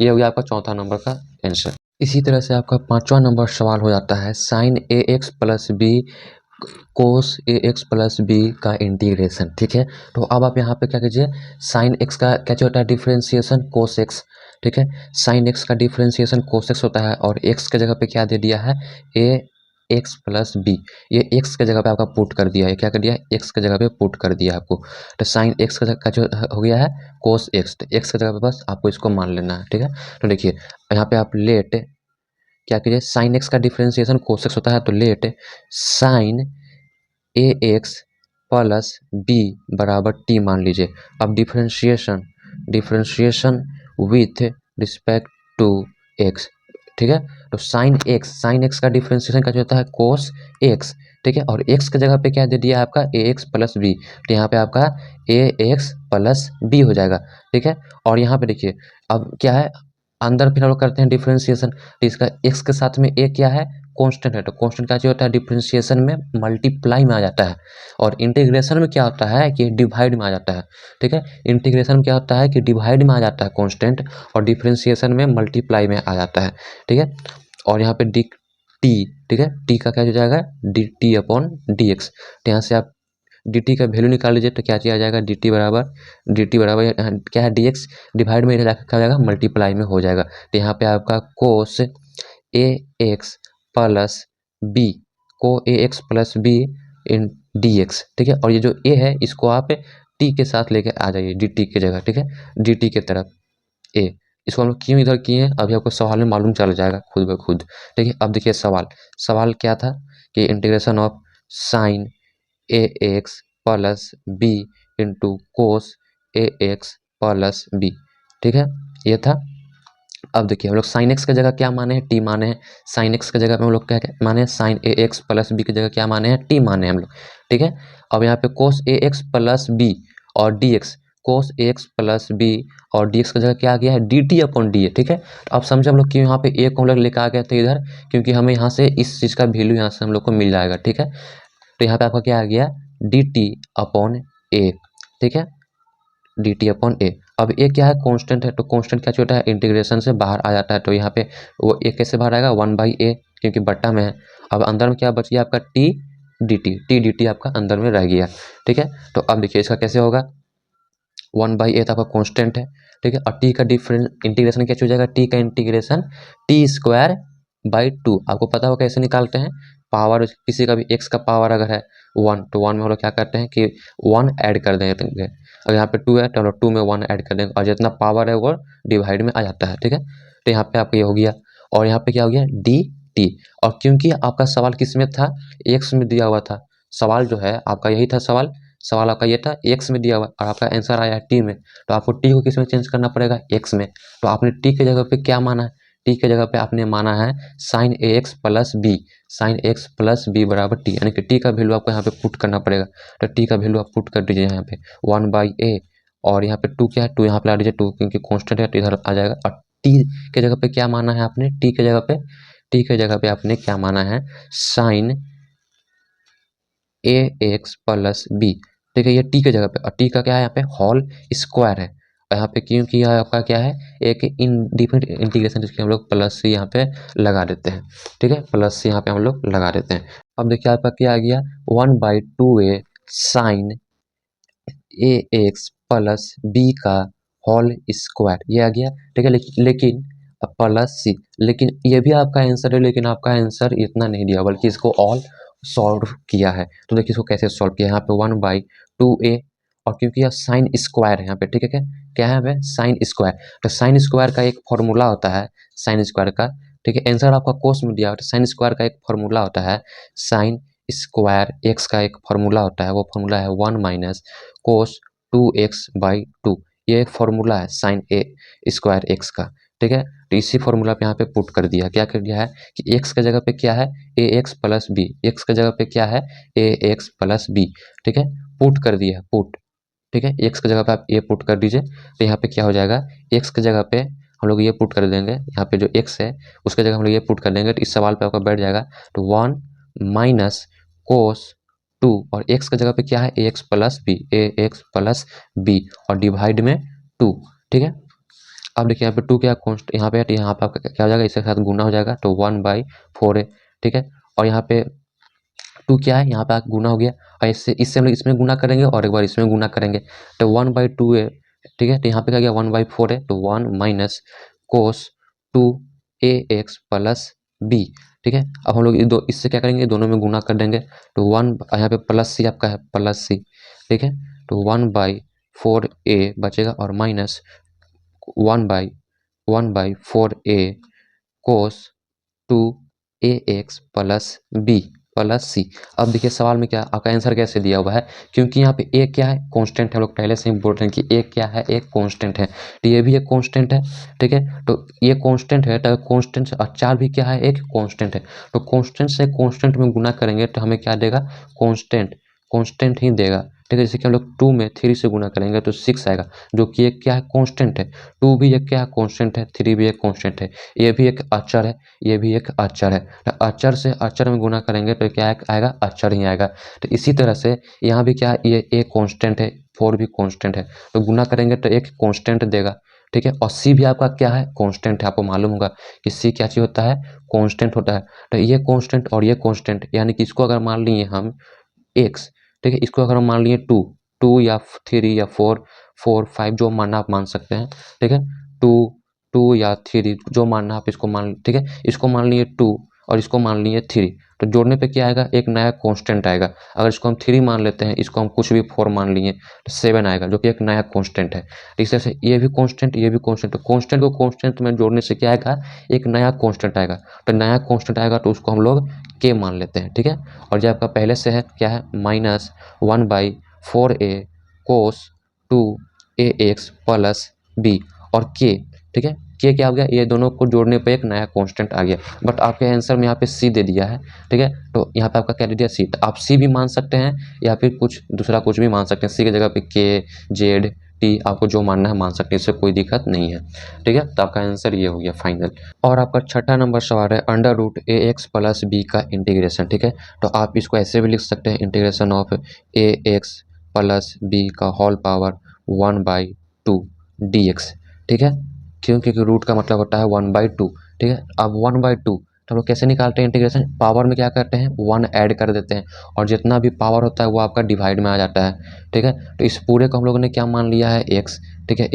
ये हो गया आपका चौथा नंबर का आंसर। इसी तरह से आपका पांचवा नंबर सवाल हो जाता है, साइन ए एक्स प्लस बी कोस ए एक्स प्लस बी का इंटीग्रेशन। ठीक है, तो अब आप यहाँ पे क्या कीजिए, साइन एक्स का क्या होता है, डिफ्रेंसिएशन कोस एक्स। ठीक है, साइन एक्स का डिफ्रेंसिएशन कोस एक्स होता है, और एक्स के जगह पे क्या दे दिया है, ए एक्स प्लस बी, ये एक्स के जगह पे आपका पुट कर दिया है, क्या कर दिया है, एक्स के जगह पे पुट कर दिया आपको। तो साइन एक्स का जो हो गया है कोस एक्स, तो एक्स के जगह पे बस आपको इसको मान लेना है, ठीक है। तो देखिए यहाँ पे आप लेट क्या कीजिए, साइन एक्स का डिफ्रेंसिएशन कोस एक्स होता है, तो लेट साइन ए एक्स प्लस बी बराबर टी मान लीजिए। अब differentiation with respect to x, ठीक है। तो साइन एक्स का डिफ्रेंशिएशन का जो होता है कोस एक्स, ठीक है। और एक्स की जगह पे क्या दे दिया है आपका ए एक्स प्लस बी, तो यहाँ पे आपका ए एक्स प्लस बी हो जाएगा, ठीक है। और यहाँ पे देखिए अब क्या है, अंदर फिर हम लोग करते हैं डिफ्रेंशिएशन, तो इसका एक्स के साथ में ए क्या है, कांस्टेंट है, तो कांस्टेंट का जो होता है डिफ्रेंशिएशन में मल्टीप्लाई में आ जाता है, और इंटीग्रेशन में क्या होता है कि डिवाइड में आ जाता है, ठीक है। इंटीग्रेशन में क्या होता है कि डिवाइड में आ जाता है कांस्टेंट, और डिफ्रेंशिएशन में मल्टीप्लाई में आ जाता है, ठीक है। और यहाँ पे डी टी, ठीक है, टी का क्या हो जाएगा, D T upon D x, तो यहाँ से आप डी टी का वैल्यू निकाल लीजिए, तो क्या आ जाएगा, डी टी बराबर क्या है, डी एक्स डिवाइड में क्या हो जाएगा, मल्टीप्लाई में हो जाएगा। तो यहाँ पे आपका कोस ए एक्स प्लस बी, को A x plus B in D X, ठीक है। और ये जो ए है इसको आप टी के साथ लेके आ जाइए, डी टी की जगह, ठीक है, डी टी की तरफ ए। इसको हम लोग क्यों इधर किए हैं अभी आपको सवाल में मालूम चल जाएगा खुद ब खुद, ठीक है। अब देखिए सवाल क्या था कि integration of sine A x plus b into cos A x plus b, ठीक है, ये था। अब देखिए हम लोग साइन एक्स की जगह क्या माने हैं, टी माने हैं। साइन एक्स की जगह पे हम लोग क्या माने हैं, साइन ए एक्स प्लस बी की जगह क्या माने हैं, टी माने हैं हम लोग, ठीक है। अब यहाँ पे कोस ए एक्स प्लस बी और डी एक्स, कोस ए एक्स प्लस बी और डी एक्स की जगह क्या आ गया है, D T upon D A, ठीक है। तो अब समझे हम लोग क्यों यहाँ पे ए को हम लोग लेकर आ गए थे इधर, क्योंकि हमें यहाँ से इस चीज़ का वैल्यू यहाँ से हम लोग को मिल जाएगा, ठीक है। तो यहाँ पे आपका क्या आ गया, डी टी अपॉन ए, ठीक है, डी टी अपॉन ए। अब ए क्या है, कांस्टेंट है, तो कांस्टेंट क्या छोटा है, इंटीग्रेशन से बाहर आ जाता है, तो यहाँ पे वो ए कैसे बाहर आएगा, 1/a, क्योंकि बट्टा में है। अब अंदर में क्या बच गया आपका टी डी टी आपका अंदर में रह गया, ठीक है। तो अब देखिए इसका कैसे होगा, 1/a तो आपका कांस्टेंट है, ठीक है। और टी का डिफरेंट इंटीग्रेशन क्या हो जाएगा, टी का integration T square by two, आपको पता हो कैसे निकालते हैं, पावर किसी का भी एक्स का पावर अगर है 1, तो 1 में हम लोग क्या करते हैं कि 1 ऐड कर देंगे, और यहाँ पे 2 है तो हम लोग 2 में 1 ऐड कर देंगे, और जितना पावर है वो डिवाइड में आ जाता है, ठीक है। तो यहाँ पे आपका ये हो गया, और यहाँ पे क्या हो गया, डी टी। और क्योंकि आपका सवाल किस में था, एक्स में दिया हुआ था, सवाल जो है आपका यही था, सवाल आपका ये था एक्स में दिया हुआ, और आपका आंसर आया है टी में, तो आपको टी को किस में चेंज करना पड़ेगा, एक्स में। तो आपने टी के जगह पे क्या माना है, टी के जगह पे आपने माना है साइन ए x plus B, sine X plus B बराबर टी, यानी कि टी का वैल्यू आपको यहाँ पे पुट करना पड़ेगा। तो टी का वैल्यू आप पुट कर दीजिए यहाँ पे 1/a, और यहाँ पे 2 क्या है, 2 यहाँ पे ला दीजिए, 2 क्योंकि कॉन्स्टेंट है तो इधर आ जाएगा। और टी के जगह पे क्या माना है आपने, टी के जगह पे आपने क्या माना है, साइन ए एक्स प्लस बी, ठीक है, ये टी के जगह पे, और टी का क्या है यहाँ पे होल स्क्वायर है, और यहाँ पे क्यों किया है आपका क्या है, एक इन डिफरेंट इंटीग्रेशन, जिसके हम लोग प्लस से यहाँ पे लगा देते हैं, ठीक है, प्लस से यहाँ पे हम लोग लगा देते हैं। अब देखिए आपका क्या आ गया, 1/2a साइन ए एक्स प्लस बी का होल स्क्वायर, ये आ गया, ठीक है। लेकिन प्लस सी, लेकिन ये भी आपका आंसर है, लेकिन आपका आंसर इतना नहीं दिया, बल्कि इसको ऑल सॉल्व किया है। तो देखिए इसको कैसे सॉल्व किया, यहाँ पे 1/2a, और क्योंकि यह साइन स्क्वायर है यहाँ पे, ठीक है, क्या है यहाँ साइन स्क्वायर, तो साइन स्क्वायर का एक फॉर्मूला होता है, साइन स्क्वायर का, ठीक है, आंसर आपका कोस में दिया, तो साइन स्क्वायर का एक फॉर्मूला होता है, साइन स्क्वायर एक्स का एक फॉर्मूला होता है, वो फॉर्मूला है 1 माइनस कोस 2x/2, ये एक फॉर्मूला है साइन ए स्क्वायर एक्स का, ठीक है। तो इसी फॉर्मूला पे यहाँ पे पुट कर दिया, क्या कर दिया है कि एक्स के जगह पे क्या है, ए एक्स प्लस बी, एक्स के जगह पे क्या है, ए एक्स प्लस बी, ठीक है, पुट कर दिया, पुट, ठीक है, एक्स की जगह पे आप ए पुट कर दीजिए, तो यहाँ पे क्या हो जाएगा, एक्स की जगह पे हम लोग ये पुट कर देंगे, यहाँ पे जो एक्स है उसके जगह हम लोग ये पुट कर देंगे, तो इस सवाल पे आपका बैठ जाएगा, तो 1 माइनस कोस 2, और एक्स की जगह पे क्या है, ए एक्स प्लस बी, और डिवाइड में 2, ठीक है। अब देखिए यहाँ पे 2 क्या कॉन्स्ट, यहाँ पे आपका क्या हो जाएगा, इसके साथ गुना हो जाएगा, तो 1/4 है, ठीक है। और यहाँ पे 2 क्या है, यहाँ पे गुना हो गया, और इससे हम लोग इसमें गुना करेंगे, और एक बार इसमें गुना करेंगे, तो 1/2 है, ठीक है। तो यहाँ पे क्या गया, 1/4 है, तो 1 माइनस कोस 2 ए एक्स प्लस बी, ठीक है। अब हम लोग ये दो इससे क्या करेंगे, दोनों में गुना कर देंगे, तो 1 यहाँ पे प्लस सी आपका है, प्लस सी, ठीक है। तो 1/4a बचेगा और माइनस 1/4a कोस 2ax प्लस बी प्लस सी। अब देखिए सवाल में क्या आपका आंसर कैसे दिया हुआ है, क्योंकि यहाँ पे ए क्या है, कांस्टेंट है, हम लोग पहले से ही बोल रहे हैं कि ए क्या है, एक कांस्टेंट है, तो ये भी एक कांस्टेंट है, ठीक है। तो ये कांस्टेंट है, तो कांस्टेंट से और 4 भी क्या है, एक कांस्टेंट है, तो कांस्टेंट से कांस्टेंट में गुना करेंगे तो हमें क्या देगा, कांस्टेंट, कांस्टेंट ही देगा, ठीक है। जैसे कि हम लोग 2 में 3 से गुना करेंगे तो 6 आएगा, जो कि एक क्या है, कांस्टेंट है, 2 भी एक क्या है, कांस्टेंट है, 3 भी एक कांस्टेंट है, ये भी एक अचर है, ये भी एक अचर है, तो अचर से अचर में गुना करेंगे तो क्या आएगा, अचर ही आएगा। तो इसी तरह से यहाँ भी क्या है, ये एक कांस्टेंट है, 4 भी कांस्टेंट है, तो गुना करेंगे तो एक कांस्टेंट देगा, ठीक है। और सी भी आपका क्या है, कांस्टेंट है, आपको मालूम होगा कि सी क्या चीज़ होता है, कांस्टेंट होता है। तो ये कांस्टेंट और ये कांस्टेंट, यानी कि इसको अगर मान लिए हम एक्स, ठीक है, इसको अगर हम मान लिए 2 या 3 या 4 5 जो मानना आप मान सकते हैं, ठीक है। 2 या 3 जो मानना आप इसको मान, ठीक है, इसको मान लिए 2 और इसको मान लिए 3, तो जोड़ने पे क्या आएगा, एक नया कांस्टेंट आएगा। अगर इसको हम 3 मान लेते हैं, इसको हम कुछ भी 4 मान लिए तो 7 आएगा, जो कि एक नया कांस्टेंट है। इस तरह से ये भी कांस्टेंट, ये भी कांस्टेंट, तो कांस्टेंट को कांस्टेंट में जोड़ने से क्या आएगा, एक नया कांस्टेंट आएगा, तो नया कांस्टेंट आएगा तो उसको हम लोग के मान लेते हैं, ठीक है। और जो आपका पहले से है क्या है, -1/4a कोस 2ax प्लस बी और के, ठीक है। के क्या हो गया, ये दोनों को जोड़ने पे एक नया कांस्टेंट आ गया, बट आपके आंसर में यहाँ पे सी दे दिया है, ठीक है। तो यहाँ पे आपका क्या दे दिया, सी, तो आप सी भी मान सकते हैं या फिर कुछ दूसरा कुछ भी मान सकते हैं, सी की जगह पे के, जेड, टी, आपको जो मानना है मान सकते हैं, इससे कोई दिक्कत नहीं है, ठीक है। तो आपका आंसर ये हो गया फाइनल। और आपका छठा नंबर सवाल है √ax प्लस बी का इंटीग्रेशन, ठीक है। तो आप इसको ऐसे भी लिख सकते हैं, integration of ax plus b का होल पावर 1/2 dx, ठीक है। क्योंकि रूट का मतलब होता है 1/2, ठीक है। अब 1/2 तो हम लोग कैसे निकालते हैं इंटीग्रेशन, पावर में क्या करते हैं, 1 ऐड कर देते हैं, और जितना भी पावर होता है वो आपका डिवाइड में आ जाता है, ठीक है। तो इस पूरे को हम लोगों ने क्या मान लिया है, x, ठीक है,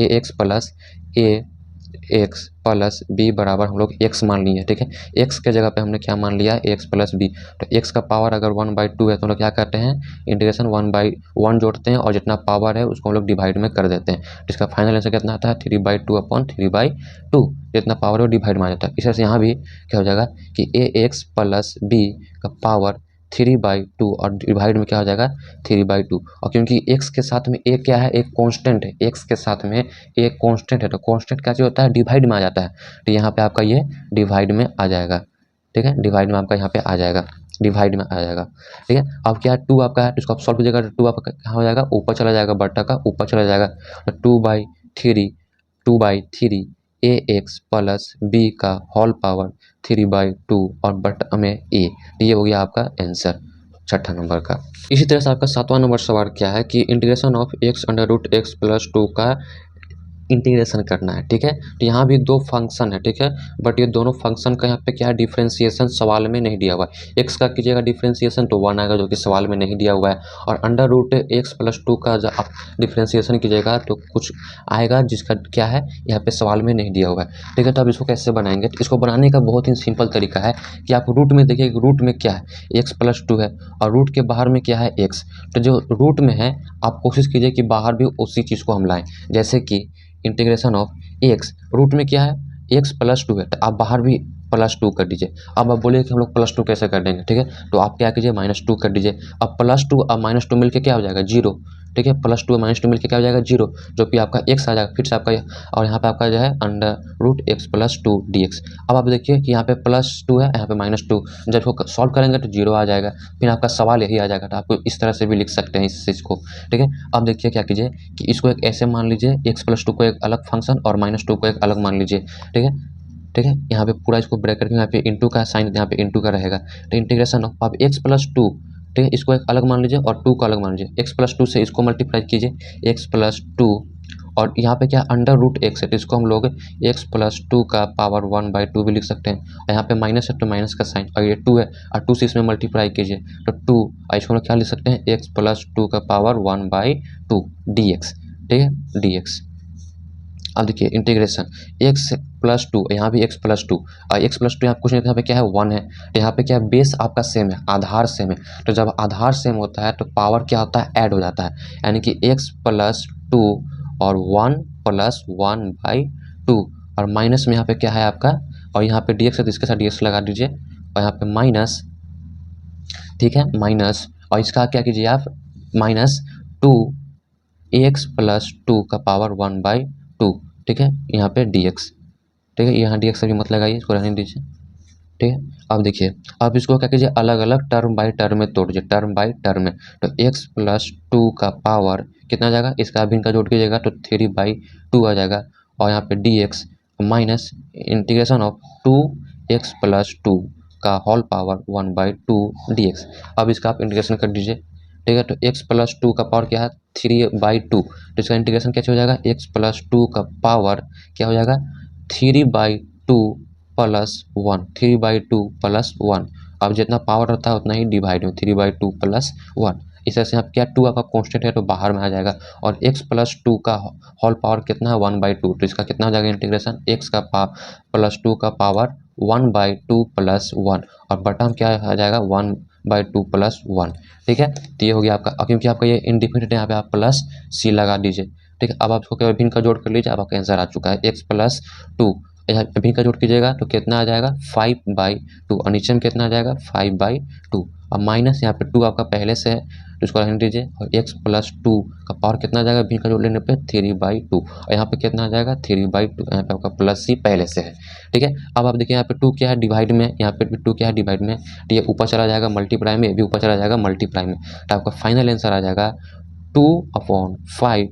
ax प्लस बी बराबर हम लोग x मान लिए, ठीक है। x के जगह पे हमने क्या मान लिया, x प्लस बी, तो x का पावर अगर 1/2 है तो हम लोग क्या करते हैं, इंटीग्रेशन 1/1 जोड़ते हैं और जितना पावर है उसको हम लोग डिवाइड में कर देते हैं, जिसका फाइनल आंसर कितना आता है, 3/2/3/2, जितना पावर है वो डिवाइड में आ जाता है। इस तरह से यहाँ भी क्या हो जाएगा कि ax प्लस बी का पावर 3/2 और डिवाइड में क्या हो जाएगा, 3/2, और क्योंकि x के साथ में a क्या है, एक कांस्टेंट है, x के साथ में एक कांस्टेंट है, तो कांस्टेंट क्या चीज़ होता है, डिवाइड में आ जाता है, तो यहाँ पे आपका ये डिवाइड में आ जाएगा, ठीक है, डिवाइड में आपका यहाँ पे आ जाएगा, डिवाइड में आ जाएगा, ठीक है। अब क्या है, 2 आपका है, तो इसको आप सॉल्व कीजिएगा, तो 2 आपका कहाँ हो जाएगा, ऊपर चला जाएगा, बट्टा का ऊपर चला जाएगा, तो 2/3 ax प्लस बी का होल पावर 3/2 और बट्टा में a, ये हो गया आपका आंसर छठा नंबर का। इसी तरह से आपका सातवां नंबर सवाल क्या है कि इंटीग्रेशन ऑफ x प्लस 2 का इंटीग्रेशन करना है, ठीक है। तो यहाँ भी 2 फंक्शन है, ठीक है, बट ये दोनों फंक्शन का यहाँ पे क्या है, डिफ्रेंसिएशन सवाल में नहीं दिया हुआ है। एक्स का कीजिएगा डिफ्रेंसिएशन तो 1 आएगा, जो कि सवाल में नहीं दिया हुआ है, और √x प्लस 2 का जब आप डिफ्रेंसिएशन कीजिएगा तो कुछ आएगा जिसका क्या है, यहाँ पे सवाल में नहीं दिया हुआ है, ठीक है। तो अब इसको कैसे बनाएंगे, तो इसको बनाने का बहुत ही सिंपल तरीका है कि आप रूट में देखिए, रूट में क्या है, x प्लस 2 है और रूट के बाहर में क्या है, x, तो जो रूट में है आप कोशिश कीजिए कि बाहर भी उसी चीज़ को हम लाएँ, जैसे कि इंटीग्रेशन ऑफ x, रूट में क्या है, x प्लस 2 है, तो आप बाहर भी +2 कर दीजिए। अब आप बोलिए कि हम लोग +2 कैसे कर देंगे, ठीक है, तो आप क्या कीजिए, -2 कर दीजिए। अब +2 और -2 मिलके क्या हो जाएगा, 0, ठीक है, +2 और -2 मिलके क्या हो जाएगा, 0, जो कि आपका x आ जाएगा, फिर से आपका और यहाँ पे आपका जो है √x प्लस 2 dx। अब आप देखिए कि यहाँ पे +2 है, यहाँ पे -2, जब इसको सॉल्व करेंगे तो 0 आ जाएगा, फिर आपका सवाल यही आ जाएगा, तो आपको इस तरह से भी लिख सकते हैं इस चीज़ को, ठीक है। अब देखिए क्या कीजिए कि इसको एक ऐसे मान लीजिए, x प्लस 2 को एक अलग फंक्शन और -2 को एक अलग मान लीजिए, ठीक है, ठीक है। यहाँ पे पूरा इसको ब्रेक करके यहाँ पे इंटू का साइन, यहाँ पे इंटू का रहेगा, तो इंटीग्रेशन ऑफ आप x प्लस 2, ठीक है, इसको एक अलग मान लीजिए और 2 को अलग मान लीजिए, x प्लस 2 से इसको मल्टीप्लाई कीजिए, x प्लस 2, और यहाँ पे क्या √x है, तो इसको हम लोग x प्लस 2 का पावर 1/2 भी लिख सकते हैं, और यहाँ पे माइनस है तो माइनस का साइन, और ये 2 है और 2 से इसमें मल्टीप्लाई कीजिए तो 2, और इसको हम लोग क्या लिख सकते हैं, x प्लस 2 का पावर 1/2 dx, ठीक है, dx। अब देखिए इंटीग्रेशन एक्स प्लस टू, यहाँ भी एक्स प्लस टू, और एक्स प्लस टू यहाँ कुछ नहीं, यहाँ पे क्या है 1 है, तो यहाँ पे क्या है बेस आपका सेम है, आधार सेम है, तो जब आधार सेम होता है तो पावर क्या होता है ऐड हो जाता है, यानी कि एक्स प्लस टू और 1 प्लस 1/2, और माइनस में यहाँ पे क्या है आपका, और यहाँ पे डी एक्स है तो इसके साथ डी एक्स लगा दीजिए, और यहाँ पे माइनस, ठीक है माइनस, और इसका क्या कीजिए आप माइनस 2x प्लस 2 का पावर 1/2, ठीक है यहाँ पे dx, ठीक है यहाँ dx अभी मत लगाइए, इसको रहने दीजिए, ठीक है। अब देखिए अब इसको क्या कीजिए अलग अलग टर्म बाई टर्म में तोड़ दीजिए, टर्म बाई टर्म में, तो x प्लस 2 का पावर कितना आ जाएगा, इसका भी इनका जोड़ कीजिएगा तो 3/2 आ जाएगा, और यहाँ पे dx minus integration of 2x plus 2 का होल पावर 1/2 dx। अब इसका आप इंटीग्रेशन कर दीजिए, ठीक है, तो x प्लस 2 का पावर क्या है 3/2, तो इसका इंटीग्रेशन कैसे हो जाएगा, x प्लस 2 का पावर क्या हो जाएगा 3/2 प्लस 1, 3/2 प्लस 1, अब जितना पावर रहता है उतना ही डिवाइड में 3/2 प्लस 1, इस तरह से आप क्या 2 आपका कांस्टेंट है तो बाहर में आ जाएगा, और x प्लस 2 का होल पावर कितना है 1/2, तो इसका कितना हो जाएगा इंटीग्रेशन x का प्लस 2 का पावर 1/2 प्लस 1, और बटन क्या आ जाएगा 1/2 प्लस 1, ठीक है। तो ये हो गया आपका, क्योंकि आपका ये इंडिफिनिट है यहाँ पे आप प्लस सी लगा दीजिए, ठीक है। अब आप इसको केवल भिन्न का जोड़ कर लीजिए, अब आपका आंसर आ चुका है x प्लस 2, यहाँ भिन्न का जोड़ कीजिएगा तो कितना आ जाएगा 5/2, और नीचे में कितना आ जाएगा 5/2, और माइनस यहाँ पे 2 आपका पहले से है तो इसको रहने दीजिए, और x प्लस 2 का पावर कितना आ जाएगा भिन्न का जोड़ लेने पे 3/2, और यहाँ पे कितना आ जाएगा 3/2, यहाँ पे आपका प्लस सी पहले से है, ठीक है। अब आप देखिए यहाँ पे 2 क्या है डिवाइड में, यहाँ पे भी 2 क्या है डिवाइड में, तो ये ऊपर चला जाएगा मल्टीप्लाई में, ये भी ऊपर चला जाएगा मल्टीप्लाई में, तो आपका फाइनल आंसर आ जाएगा 2/5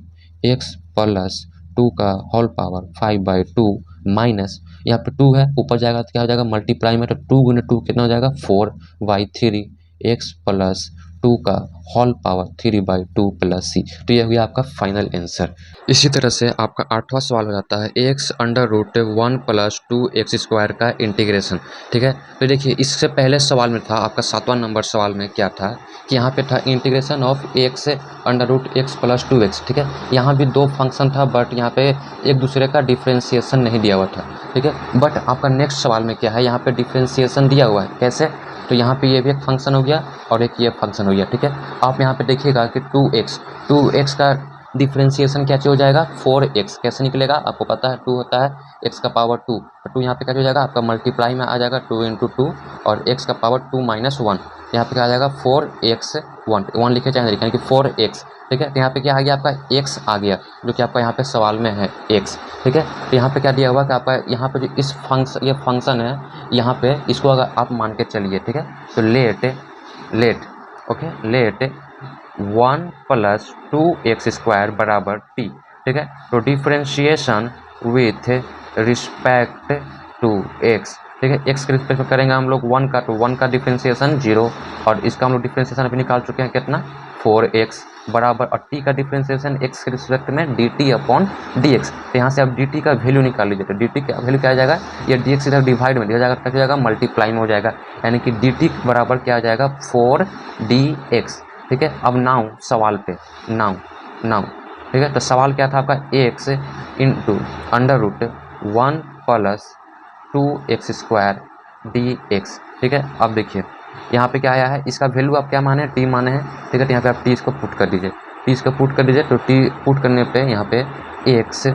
x प्लस 2 का होल पावर 5/2 माइनस, यहाँ पे 2 है ऊपर जाएगा तो क्या हो जाएगा मल्टीप्लाई में, तो 2 गुने 2 कितना हो जाएगा 4/3 x प्लस 2 का होल पावर 3/2 प्लस सी, तो यह हुआ आपका फाइनल आंसर। इसी तरह से आपका 8वां सवाल हो जाता है x under root 1 plus 2x² का इंटीग्रेशन, ठीक है। तो देखिए इससे पहले सवाल में था आपका 7वां नंबर सवाल में क्या था कि यहाँ पे था integration of x under root x plus 2x, ठीक है। यहाँ भी दो फंक्शन था बट यहाँ पे एक दूसरे का डिफ्रेंशिएशन नहीं दिया हुआ था, ठीक है। बट आपका नेक्स्ट सवाल में क्या है, यहाँ पे डिफ्रेंशिएशन दिया हुआ है, कैसे, तो यहाँ पे ये भी एक फंक्शन हो गया और एक ये फंक्शन हो गया, ठीक है। आप यहाँ पे देखिएगा कि 2x का डिफ्रेंशिएशन क्या हो जाएगा 4x, कैसे निकलेगा आपको पता है 2 होता है x का पावर 2, तो 2 यहाँ पे क्या हो जाएगा आपका मल्टीप्लाई में आ जाएगा 2 × 2, और x का पावर 2 - 1, यहाँ पे क्या आ जाएगा 4x 1 लिखे चाहे यानी कि 4x, ठीक है। तो यहाँ पे क्या आ गया आपका x आ गया जो कि आपका यहाँ पे सवाल में है x, ठीक है। तो यहाँ पे क्या दिया हुआ कि आपका यहाँ पे जो इस फंक्शन ये फंक्शन है यहाँ पे इसको अगर आप मान के चलिए, ठीक है, तो late okay let 1 plus 2x² बराबर t, ठीक है। तो differentiation with respect to x, ठीक है, x के रिस्पेक्ट में करेंगे हम लोग 1 का, तो 1 का डिफ्रेंशिएशन 0, और इसका हम लोग डिफ्रेंशिएशन अभी निकाल चुके हैं कितना 4x बराबर, और t का डिफ्रेंशिएशन x के रिस्पेक्ट में dt/dx, तो यहाँ से आप dt का वैल्यू निकाल लीजिए, तो dt का वैल्यू क्या आ जाएगा, ये dx इधर डिवाइड में दिया जाएगा, क्या हो जाएगा मल्टीप्लाई में हो जाएगा, यानी कि dt बराबर क्या आ जाएगा 4dx, ठीक है। अब नाउ सवाल पे नाउ ठीक है, तो सवाल क्या था आपका x into under root 1 plus 2x² dx, ठीक है। अब देखिए यहाँ पे क्या आया है, इसका वैल्यू आप क्या माने t माने हैं, ठीक है, तो यहाँ पे आप t इसको पुट कर दीजिए, तो t पुट करने पे यहाँ पे x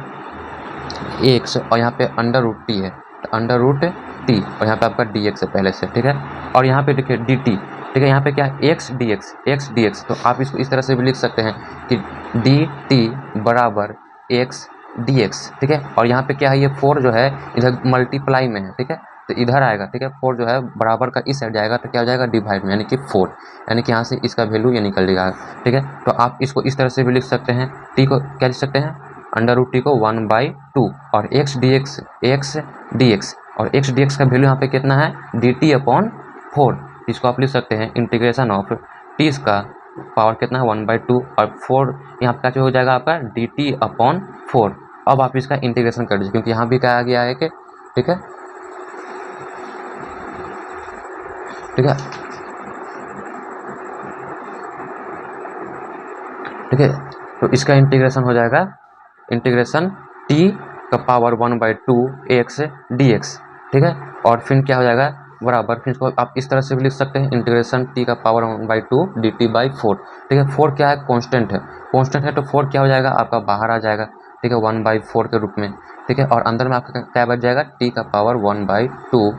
और यहाँ पे अंडर रूट t है, तो अंडर रूट t और यहाँ पे आपका dx है पहले से, ठीक है। और यहाँ पे देखिए dt, ठीक है, यहाँ पे क्या है x dx, तो आप इसको इस तरह से भी लिख सकते हैं कि dt बराबर x dx, ठीक है। और यहाँ पे क्या है ये 4 जो है इधर मल्टीप्लाई में है, ठीक है, तो इधर आएगा, ठीक है, 4 जो है बराबर का इस साइड जाएगा तो क्या हो जाएगा डिवाइड में, यानी कि 4, यानी कि यहाँ से इसका वैल्यू ये निकल जाएगा, ठीक है। तो आप इसको इस तरह से भी लिख सकते हैं, t को क्या लिख सकते हैं अंडर रूट t को 1/2 और x dx और x dx का वैल्यू यहाँ पे कितना है dt/4, इसको आप लिख सकते हैं इंटीग्रेशन ऑफ t का पावर कितना है 1/2 और 4 यहाँ पे क्या हो जाएगा आपका dt/4। अब आप इसका इंटीग्रेशन कर दीजिए क्योंकि यहाँ भी क्या आ गया है कि ठीक है तो इसका इंटीग्रेशन हो जाएगा इंटीग्रेशन t का पावर 1/2 x dx, ठीक है। और फिर क्या हो जाएगा बराबर, फिर इसको आप इस तरह से भी लिख सकते हैं इंटीग्रेशन t का पावर 1/2 dt/4, ठीक है। 4 क्या है, कांस्टेंट है, कांस्टेंट है तो 4 क्या हो जाएगा आपका बाहर आ जाएगा, ठीक है, 1/4 के रूप में, ठीक है। और अंदर में आपका क्या बच जाएगा, t का पावर 1/2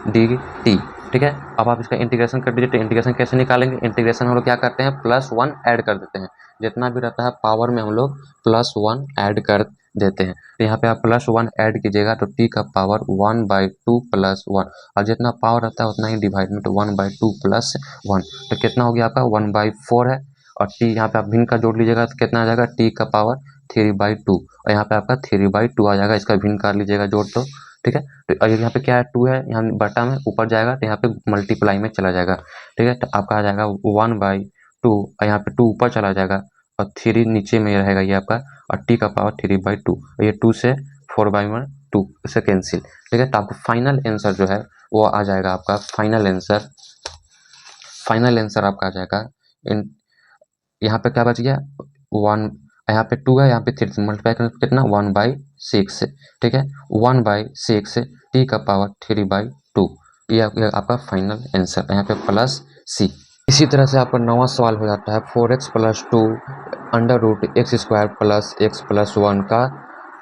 dt, ठीक है। अब आप इसका इंटीग्रेशन कर दीजिए। तो इंटीग्रेशन कैसे निकालेंगे, इंटीग्रेशन हम लोग क्या करते हैं +1 ऐड कर देते हैं, जितना भी रहता है पावर में हम लोग +1 ऐड कर देते हैं। तो यहाँ पे आप +1 ऐड कीजिएगा तो t का पावर 1/2 +1, और जितना पावर रहता है उतना ही डिवाइड में, तो 1/2 + 1, तो कितना हो गया आपका 1/4 है। और t यहाँ पे आप भिन्न का जोड़ लीजिएगा तो कितना आ जाएगा t का पावर 3/2, और यहाँ पे आपका 3/2 आ जाएगा, इसका भिन्न कर लीजिएगा जोड़ तो, ठीक है। तो यहाँ पे क्या है 2 है, यहाँ बटा में ऊपर जाएगा तो यहाँ पे मल्टीप्लाई में चला जाएगा, ठीक है। तो आपका आ जाएगा 1/2, और यहाँ पे 2 ऊपर चला जाएगा और 3 नीचे में रहेगा ये आपका, और t का पावर 3/2, और ये 2 से 4/1 2 से कैंसिल, ठीक है। तो आपको फाइनल आंसर जो है वो आ जाएगा आपका फाइनल आंसर आपका आ जाएगा यहाँ पे क्या बच गया 1, यहाँ पे 2 है, यहाँ पे 3 मल्टीप्लाई करें तो कितना 1/6, ठीक है, 1/6 t का पावर 3/2, ये आपका फाइनल आंसर, यहाँ पे +c। इसी तरह से आपका 9वां सवाल हो जाता है 4x + 2 √x² + x + 1 का,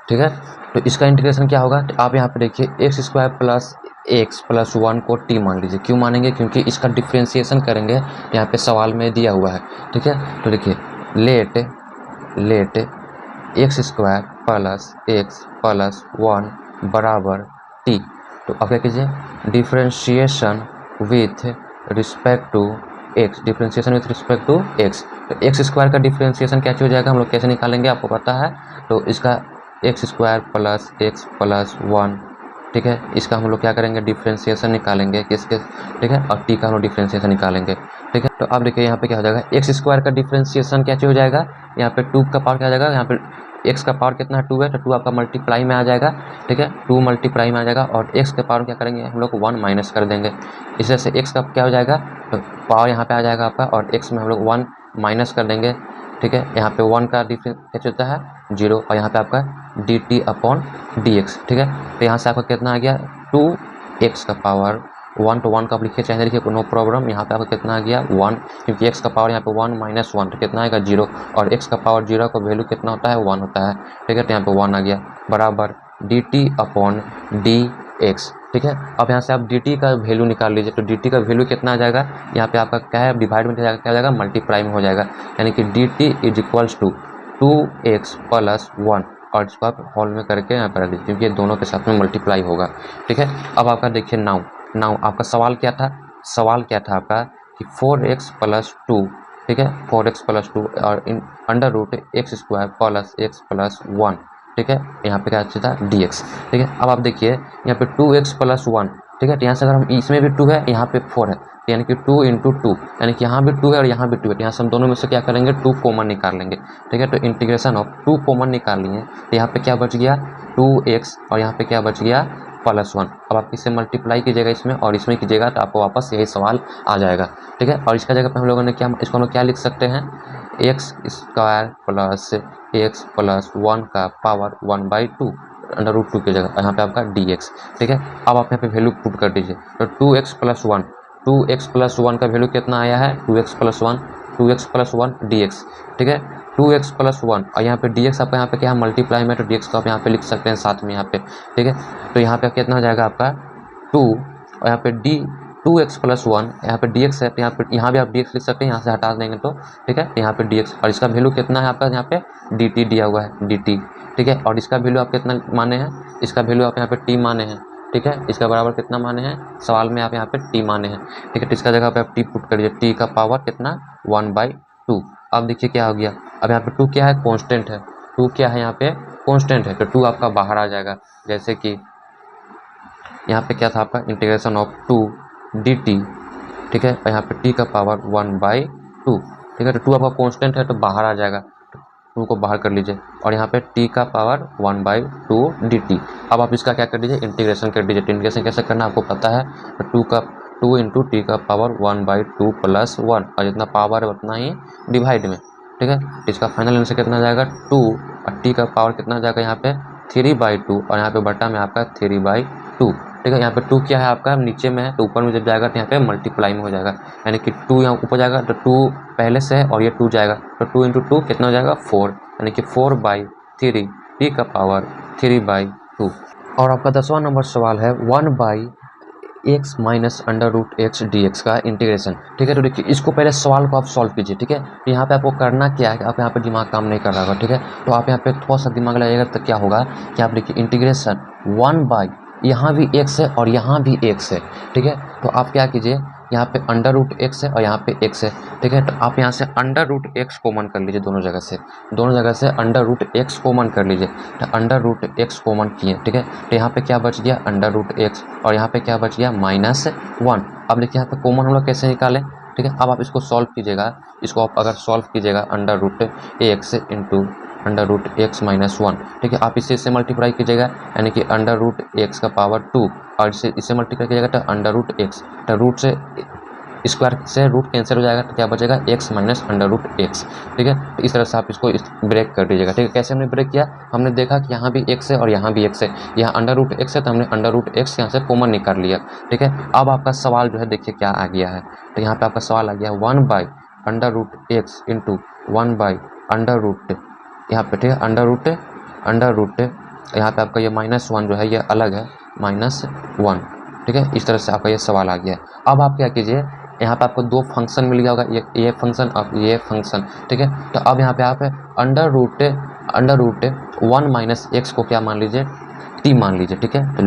ठीक है। तो इसका इंटीग्रेशन क्या होगा, तो आप यहाँ पे देखिए x² + x + 1 को t मान लीजिए। क्यों मानेंगे, क्योंकि इसका डिफ्रेंशिएशन करेंगे, यहाँ पे सवाल में दिया हुआ है, ठीक है। तो देखिए लेट x² + x + 1 बराबर t, तो अब क्या कीजिए differentiation with respect to x, differentiation with respect to x। तो x² का डिफ्रेंशिएशन क्या हो जाएगा, हम लोग कैसे निकालेंगे आपको पता है, तो इसका x² + x + 1, ठीक है, इसका हम लोग क्या करेंगे डिफ्रेंशिएशन निकालेंगे किसके, ठीक है, और t का हम लोग डिफ्रेंशिएशन निकालेंगे, ठीक है। तो अब देखिए यहाँ पे क्या हो जाएगा x² का डिफ्रेंशिएशन क्या हो जाएगा, यहाँ पे 2 का पावर क्या आ जाएगा, यहाँ पे x का पावर कितना है 2 है, तो 2 आपका मल्टीप्लाई में आ जाएगा, ठीक है, 2 मल्टीप्लाई में आ जाएगा, और x के पावर क्या करेंगे हम लोग 1 माइनस कर देंगे, इस वजह से x का क्या हो जाएगा, तो पावर यहाँ पे आ जाएगा आपका, और x में हम लोग 1 माइनस कर देंगे, ठीक है। यहाँ पे 1 का डिफरेंस क्या चलता है 0, और यहाँ पे आपका dt/dx, ठीक है। तो यहाँ से आपका कितना आ गया 2x का पावर 1 to 1 का आप लिखिए चाहे लिखिए नो प्रॉब्लम। यहाँ पे आपका कितना आ गया 1, क्योंकि x का पावर यहाँ पे 1 - 1 तो कितना आएगा 0, और x का पावर 0 का वैल्यू कितना होता है 1 होता है, ठीक है। तो यहाँ पे 1 आ गया बराबर dt/dx, ठीक है। अब यहाँ से आप dt का वैल्यू निकाल लीजिए, तो dt का वैल्यू कितना आ जाएगा, यहाँ पे आपका क्या है डिवाइड में क्या आ जाएगा मल्टीप्लाई में हो जाएगा, यानी कि dt = 2x + 1, और इसको आप हॉल में करके यहाँ पर रख दीजिए, क्योंकि ये दोनों के साथ में मल्टीप्लाई होगा, ठीक है। अब आपका देखिए नाउ आपका सवाल क्या था, आपका कि 4x + 2, ठीक है, 4x + 2 और √x² + x + 1, ठीक है, यहाँ पे क्या था dx, ठीक है। अब आप देखिए यहाँ पे 2x + 1, ठीक है, तो यहाँ से अगर हम इसमें भी 2 है यहाँ पे 4 है, यानी कि 2 × 2, यानी कि यहाँ भी 2 है और यहाँ भी 2 है, यहाँ से हम दोनों में से क्या करेंगे 2 कॉमन निकाल लेंगे, ठीक है। तो इंटीग्रेशन ऑफ 2 कॉमन निकाल लिए, तो यहाँ पे क्या बच गया 2x, और यहाँ पे क्या बच गया +1। अब आप इसे मल्टीप्लाई कीजिएगा इसमें और इसमें कीजिएगा तो आपको वापस यही सवाल आ जाएगा, ठीक है। और इसका जगह पे हम लोगों ने क्या, इसको हम लोग क्या लिख सकते हैं x² + x + 1 का पावर 1/2 √2 की जगह, यहाँ पे आपका dx, ठीक है। अब आप यहाँ पे वैल्यू पुट कर दीजिए, तो 2x + 1 का वैल्यू कितना आया है 2x + 1 dx, ठीक है, 2x + 1, और यहाँ पे dx आपका यहाँ पे क्या है मल्टीप्लाई में, तो dx को आप यहाँ पे लिख सकते हैं साथ में यहाँ पे, ठीक है। तो यहाँ पे कितना हो जाएगा आपका 2, और यहाँ पे 2x + 1, यहाँ पे dx है, तो यहाँ भी आप dx लिख सकते हैं, यहाँ से हटा देंगे तो, ठीक है, यहाँ पे dx, और इसका वैल्यू कितना है आपका यहाँ पे dt दिया हुआ है dt, ठीक है। और इसका वैल्यू आप कितना माने हैं, इसका वैल्यू आप यहाँ पे t माने हैं, ठीक है, इसका बराबर कितना माने हैं सवाल में आप यहाँ पे t माने हैं, ठीक है। तो इसका जगह पे आप t पुट करिए, t का पावर कितना 1/2। अब देखिए क्या हो गया, अब यहाँ पे 2 क्या है कांस्टेंट है, 2 क्या है यहाँ पे कांस्टेंट है, तो 2 आपका बाहर आ जाएगा, जैसे कि यहाँ पे क्या था आपका इंटीग्रेशन ऑफ 2 dt, ठीक है, और यहाँ पे t का पावर 1/2, ठीक है। तो 2 आपका कांस्टेंट है तो बाहर आ जाएगा, 2 को बाहर कर लीजिए, और यहाँ पे t का पावर 1/2 dt। अब आप इसका क्या कर दीजिए इंटीग्रेशन कर दीजिए, इंटीग्रेशन कैसे करना आपको पता है, तो 2 × t का पावर 1/2 + 1, और जितना पावर है उतना ही डिवाइड में, ठीक है। इसका फाइनल आंसर कितना आ जाएगा 2, और t का पावर कितना आ जाएगा यहाँ पे 3/2 और यहाँ पे बटा में आपका 3/2, ठीक है। यहाँ पे 2 क्या है आपका नीचे में है, तो ऊपर में जब जाएगा तो यहाँ पे मल्टीप्लाई में हो जाएगा, यानी कि 2 यहाँ ऊपर जाएगा तो 2 पहले से है और ये 2 जाएगा, तो 2 × 2 कितना हो जाएगा 4, यानी कि 4/3 टी का पावर 3/2। और आपका 10वां नंबर सवाल है 1/x minus under root x d x का इंटीग्रेशन, ठीक है। तो देखिए इसको पहले सवाल को आप सॉल्व कीजिए, ठीक है। तो यहाँ पे आपको करना क्या है, आप यहाँ पे दिमाग काम नहीं कर रहा होगा, ठीक है। तो आप यहाँ पे थोड़ा सा दिमाग लगाइएगा तो क्या होगा कि आप देखिए इंटीग्रेशन 1/ यहाँ भी x है और यहाँ भी x है, ठीक है। तो आप क्या कीजिए, यहाँ पे अंडर रूट एक्स है और यहाँ पे x है, ठीक है। तो आप यहाँ से अंडर रूट एक्स कॉमन कर लीजिए, दोनों जगह से अंडर रूट एक्स कॉमन कर लीजिए। तो अंडर रूट एक्स कॉमन किए, ठीक है। तो यहाँ पे क्या बच गया अंडर रूट एक्स और यहाँ पे क्या बच गया -1। अब देखिए यहाँ पे कॉमन हम लोग कैसे निकालें, ठीक है। अब आप इसको सॉल्व कीजिएगा, इसको आप अगर सॉल्व कीजिएगा under root x into under root x -1, ठीक है। आप इससे मल्टीप्लाई कीजिएगा, यानी कि अंडर रूट एक्स का पावर 2 और इससे मल्टीप्लाई कीजिएगा तो अंडर रूट एक्स, तो रूट से स्क्वायर से रूट कैंसिल हो जाएगा, तो क्या बचेगा x minus under root x, ठीक है। तो इस तरह से आप इसको ब्रेक कर दीजिएगा, ठीक है। कैसे हमने ब्रेक किया, हमने देखा कि यहाँ भी x है और यहाँ भी x है, यहाँ अंडर रूट एक्स है तो हमने अंडर रूट एक्स यहाँ से कॉमन निकाल लिया, ठीक है। अब आपका सवाल जो है देखिए क्या आ गया है, तो यहाँ पे आपका सवाल आ गया 1/√x इंटू 1/√, यहाँ पे ठीक है अंडर रूट यहाँ पे आपका ये -1 जो है ये अलग है -1, ठीक है। इस तरह से आपका ये सवाल आ गया। अब आप क्या कीजिए, यहाँ पे आपको 2 फंक्शन मिल गया होगा, ये फंक्शन और ये फंक्शन, ठीक है। तो अब यहाँ पे आप अंडर रूट 1 - x को क्या मान लीजिए t मान लीजिए, ठीक है। तो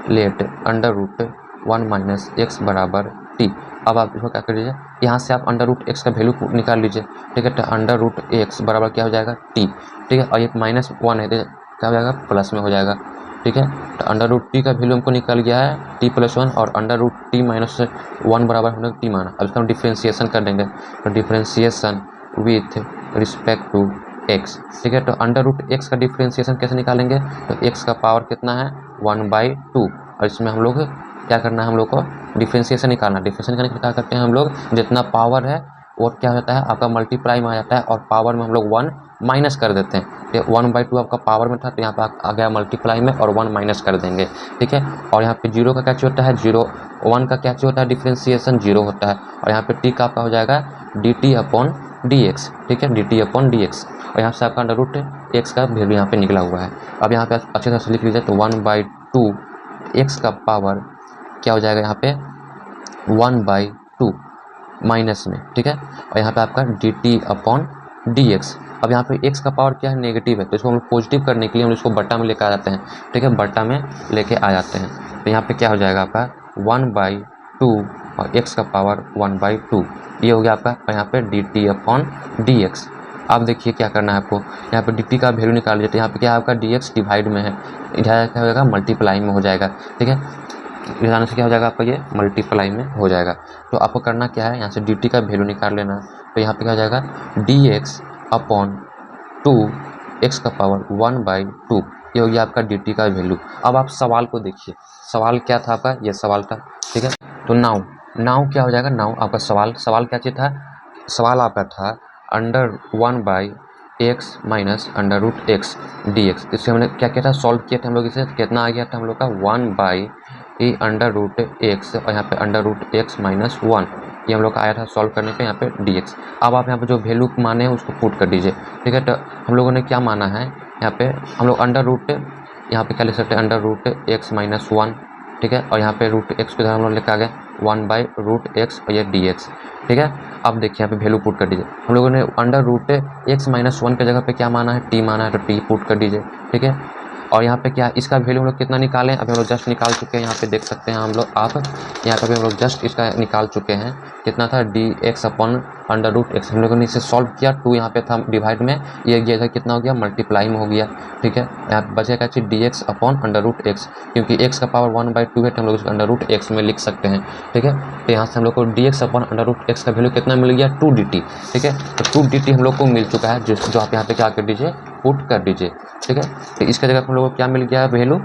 लेट अंडर रूट 1 - x बराबर t। अब आप इसको क्या कर लीजिए, यहाँ से आप अंडर रूट एक्स का वैल्यू निकाल लीजिए, ठीक है। तो अंडर रूट एक्स बराबर क्या हो जाएगा t, ठीक है। और ये -1 है तो क्या हो जाएगा प्लस में हो जाएगा, ठीक है। तो अंडर रूट टी का वैल्यू हमको निकल गया है t+1 और अंडर रूट t-1 बराबर हमने टी माना। अब इसका हम डिफ्रेंसिएशन कर देंगे, तो differentiation with respect to x, ठीक है। तो अंडर रूट एक्स का डिफ्रेंसिएशन कैसे निकालेंगे, तो x का पावर कितना है 1/2 और इसमें हम लोग क्या करना है, हम लोग को डिफ्रेंसिएशन निकालना। डिफ्रेंसिएशन निकालने क्या करते हैं हम लोग, जितना पावर है वो क्या होता है आपका मल्टीप्लाई में आ जाता है और पावर में हम लोग 1 माइनस कर देते हैं। तो 1/2 आपका पावर में था तो यहाँ पे आ गया मल्टीप्लाई में और 1 माइनस कर देंगे, ठीक है। और यहाँ पे 0 का क्या चीज़ होता है, 1 का क्या चीज़ होता है डिफ्रेंसिएशन 0 होता है। और यहाँ पे t का आपका हो जाएगा dt/dx, ठीक है, dt/dx। और यहाँ से आपका अंडर रूट एक्स का वैल्यू यहाँ पे निकला हुआ है। अब यहाँ पे अच्छे तरह से लिख लीजिए, तो 1/2 एक्स का पावर क्या हो जाएगा यहाँ पे 1/2 माइनस में, ठीक है। और यहाँ पे आपका dt/dx। अब यहाँ पे x का पावर क्या है नेगेटिव है, तो इसको हम लोग पॉजिटिव करने के लिए हम इसको बट्टा में लेकर आ जाते हैं, ठीक है, बट्टा में लेके आ जाते हैं। तो यहाँ पे क्या हो जाएगा आपका 1/2 और x का पावर 1/2, ये हो गया आपका। और यहाँ पे dt/dx। अब देखिए क्या करना है आपको, यहाँ पे dt का वैल्यू निकाल लीजिए, तो यहाँ पे क्या आपका dx डिवाइड में है, इधर क्या हो जाएगा मल्टीप्लाई में हो जाएगा, ठीक है। जाने से क्या हो जाएगा आपका ये मल्टीप्लाई में हो जाएगा। तो आपको करना क्या है, यहाँ से dt का वैल्यू निकाल लेना है। तो यहाँ पे क्या हो जाएगा dx/2 x का पावर 1/2, ये हो गया आपका dt का वैल्यू। अब आप सवाल को देखिए, सवाल क्या था आपका, ये सवाल था, ठीक है। तो नाउ क्या हो जाएगा, नाउ आपका सवाल क्या चीज़ था, सवाल आपका था under 1/x minus under root x dx। इससे हमने क्या किया था, सॉल्व किया था हम लोग, इसे कितना आ गया था हम लोग का 1/√x और यहाँ पे अंडर रूट एक्स -1, ये हम लोग का आया था सॉल्व करने पे यहाँ पे dx। अब आप यहाँ पे जो वैल्यू माने हैं उसको पुट कर दीजिए, ठीक है। तो हम लोगों ने क्या माना है, यहाँ पे हम लोग अंडर रूट यहाँ पे क्या लिख सकते हैं अंडर रूट एक्स -1, ठीक है। और यहाँ पे रूट एक्स को इधर हम लोग लेकर आ गए 1/√x और ये dx, ठीक है। अब देखिए यहाँ पे वैल्यू पुट कर दीजिए, हम लोगों ने अंडर रूट एक्स -1 के जगह पे क्या माना है t माना है, तो t पुट कर दीजिए, ठीक है। और यहाँ पे क्या इसका वैल्यू हम लोग कितना निकालें, अभी हम लोग जस्ट निकाल चुके हैं, यहाँ पे देख सकते हैं हम लोग आप यहाँ पे भी हम लोग जस्ट इसका निकाल चुके हैं, कितना था dx/√x। हम लोगों ने इसे सॉल्व किया, 2 यहाँ पे था डिवाइड में, ये गया था कितना हो गया मल्टीप्लाई में हो गया, ठीक है। यहाँ पे बचेगा चीज dx/√x, क्योंकि x का पावर 1/2 है तो हम लोग इसको √x में लिख सकते हैं, ठीक है। तो यहाँ से हम लोग को dx/√x का वैल्यू कितना मिल गया 2dt, ठीक है। तो 2dt हम लोग को मिल चुका है, जो आप यहाँ पे क्या कर दीजिए पुट कर दीजिए, ठीक है। तो इसके जगह हम लोग को क्या मिल गया है वैल्यू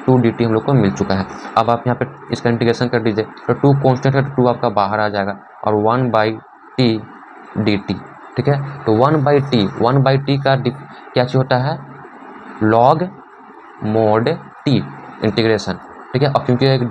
2dt हम लोग को मिल चुका है। अब आप यहाँ पे इसका इंटीग्रेशन कर दीजिए, तो 2 कांस्टेंट है तो 2 आपका बाहर आ जाएगा और 1/t dt, ठीक है। तो 1/t का क्या चीज होता है, log mod t इंटीग्रेशन, ठीक है। और क्योंकि एक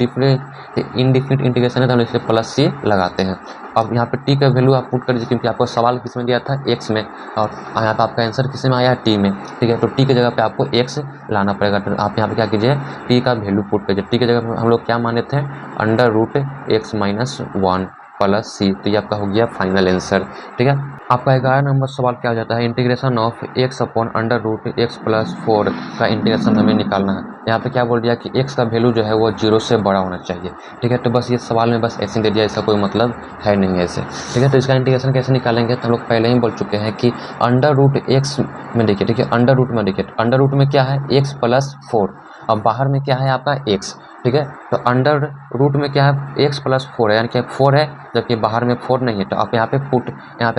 इनडिफिनिट इंटीग्रेशन है तो हम इसे प्लस सी लगाते हैं। अब यहाँ पे t का वैल्यू आप पुट कर दीजिए, क्योंकि आपको सवाल किस में दिया था, x में, और यहाँ पे आपका आंसर किस में आया है, t में, ठीक है। तो t की जगह पे आपको x लाना पड़ेगा। तो आप यहाँ पे क्या कीजिए, t का वैल्यू पुट कीजिए। t की जगह पे हम लोग क्या माने थे, √x-1 प्लस सी। तो ये आपका हो गया फाइनल आंसर, ठीक है। आपका 11 नंबर सवाल क्या हो जाता है, integration of x upon √x+4 का इंटीग्रेशन हमें निकालना है। यहाँ पे क्या बोल दिया कि x का वैल्यू जो है वो 0 से बड़ा होना चाहिए, ठीक है। तो बस ये सवाल में बस ऐसे दे दिया, इसका कोई मतलब है नहीं ऐसे, ठीक है। तो इसका इंटीग्रेशन कैसे निकालेंगे, तो हम लोग पहले ही बोल चुके हैं कि √x में देखिए, ठीक है, अंडर रूट में देखिए, अंडर रूट में क्या है, x+4, अब बाहर में क्या है आपका x, ठीक है। तो अंडर रूट में क्या है, x+4 है, यानी कि 4 है, जबकि बाहर में 4 नहीं है। तो आप यहाँ पे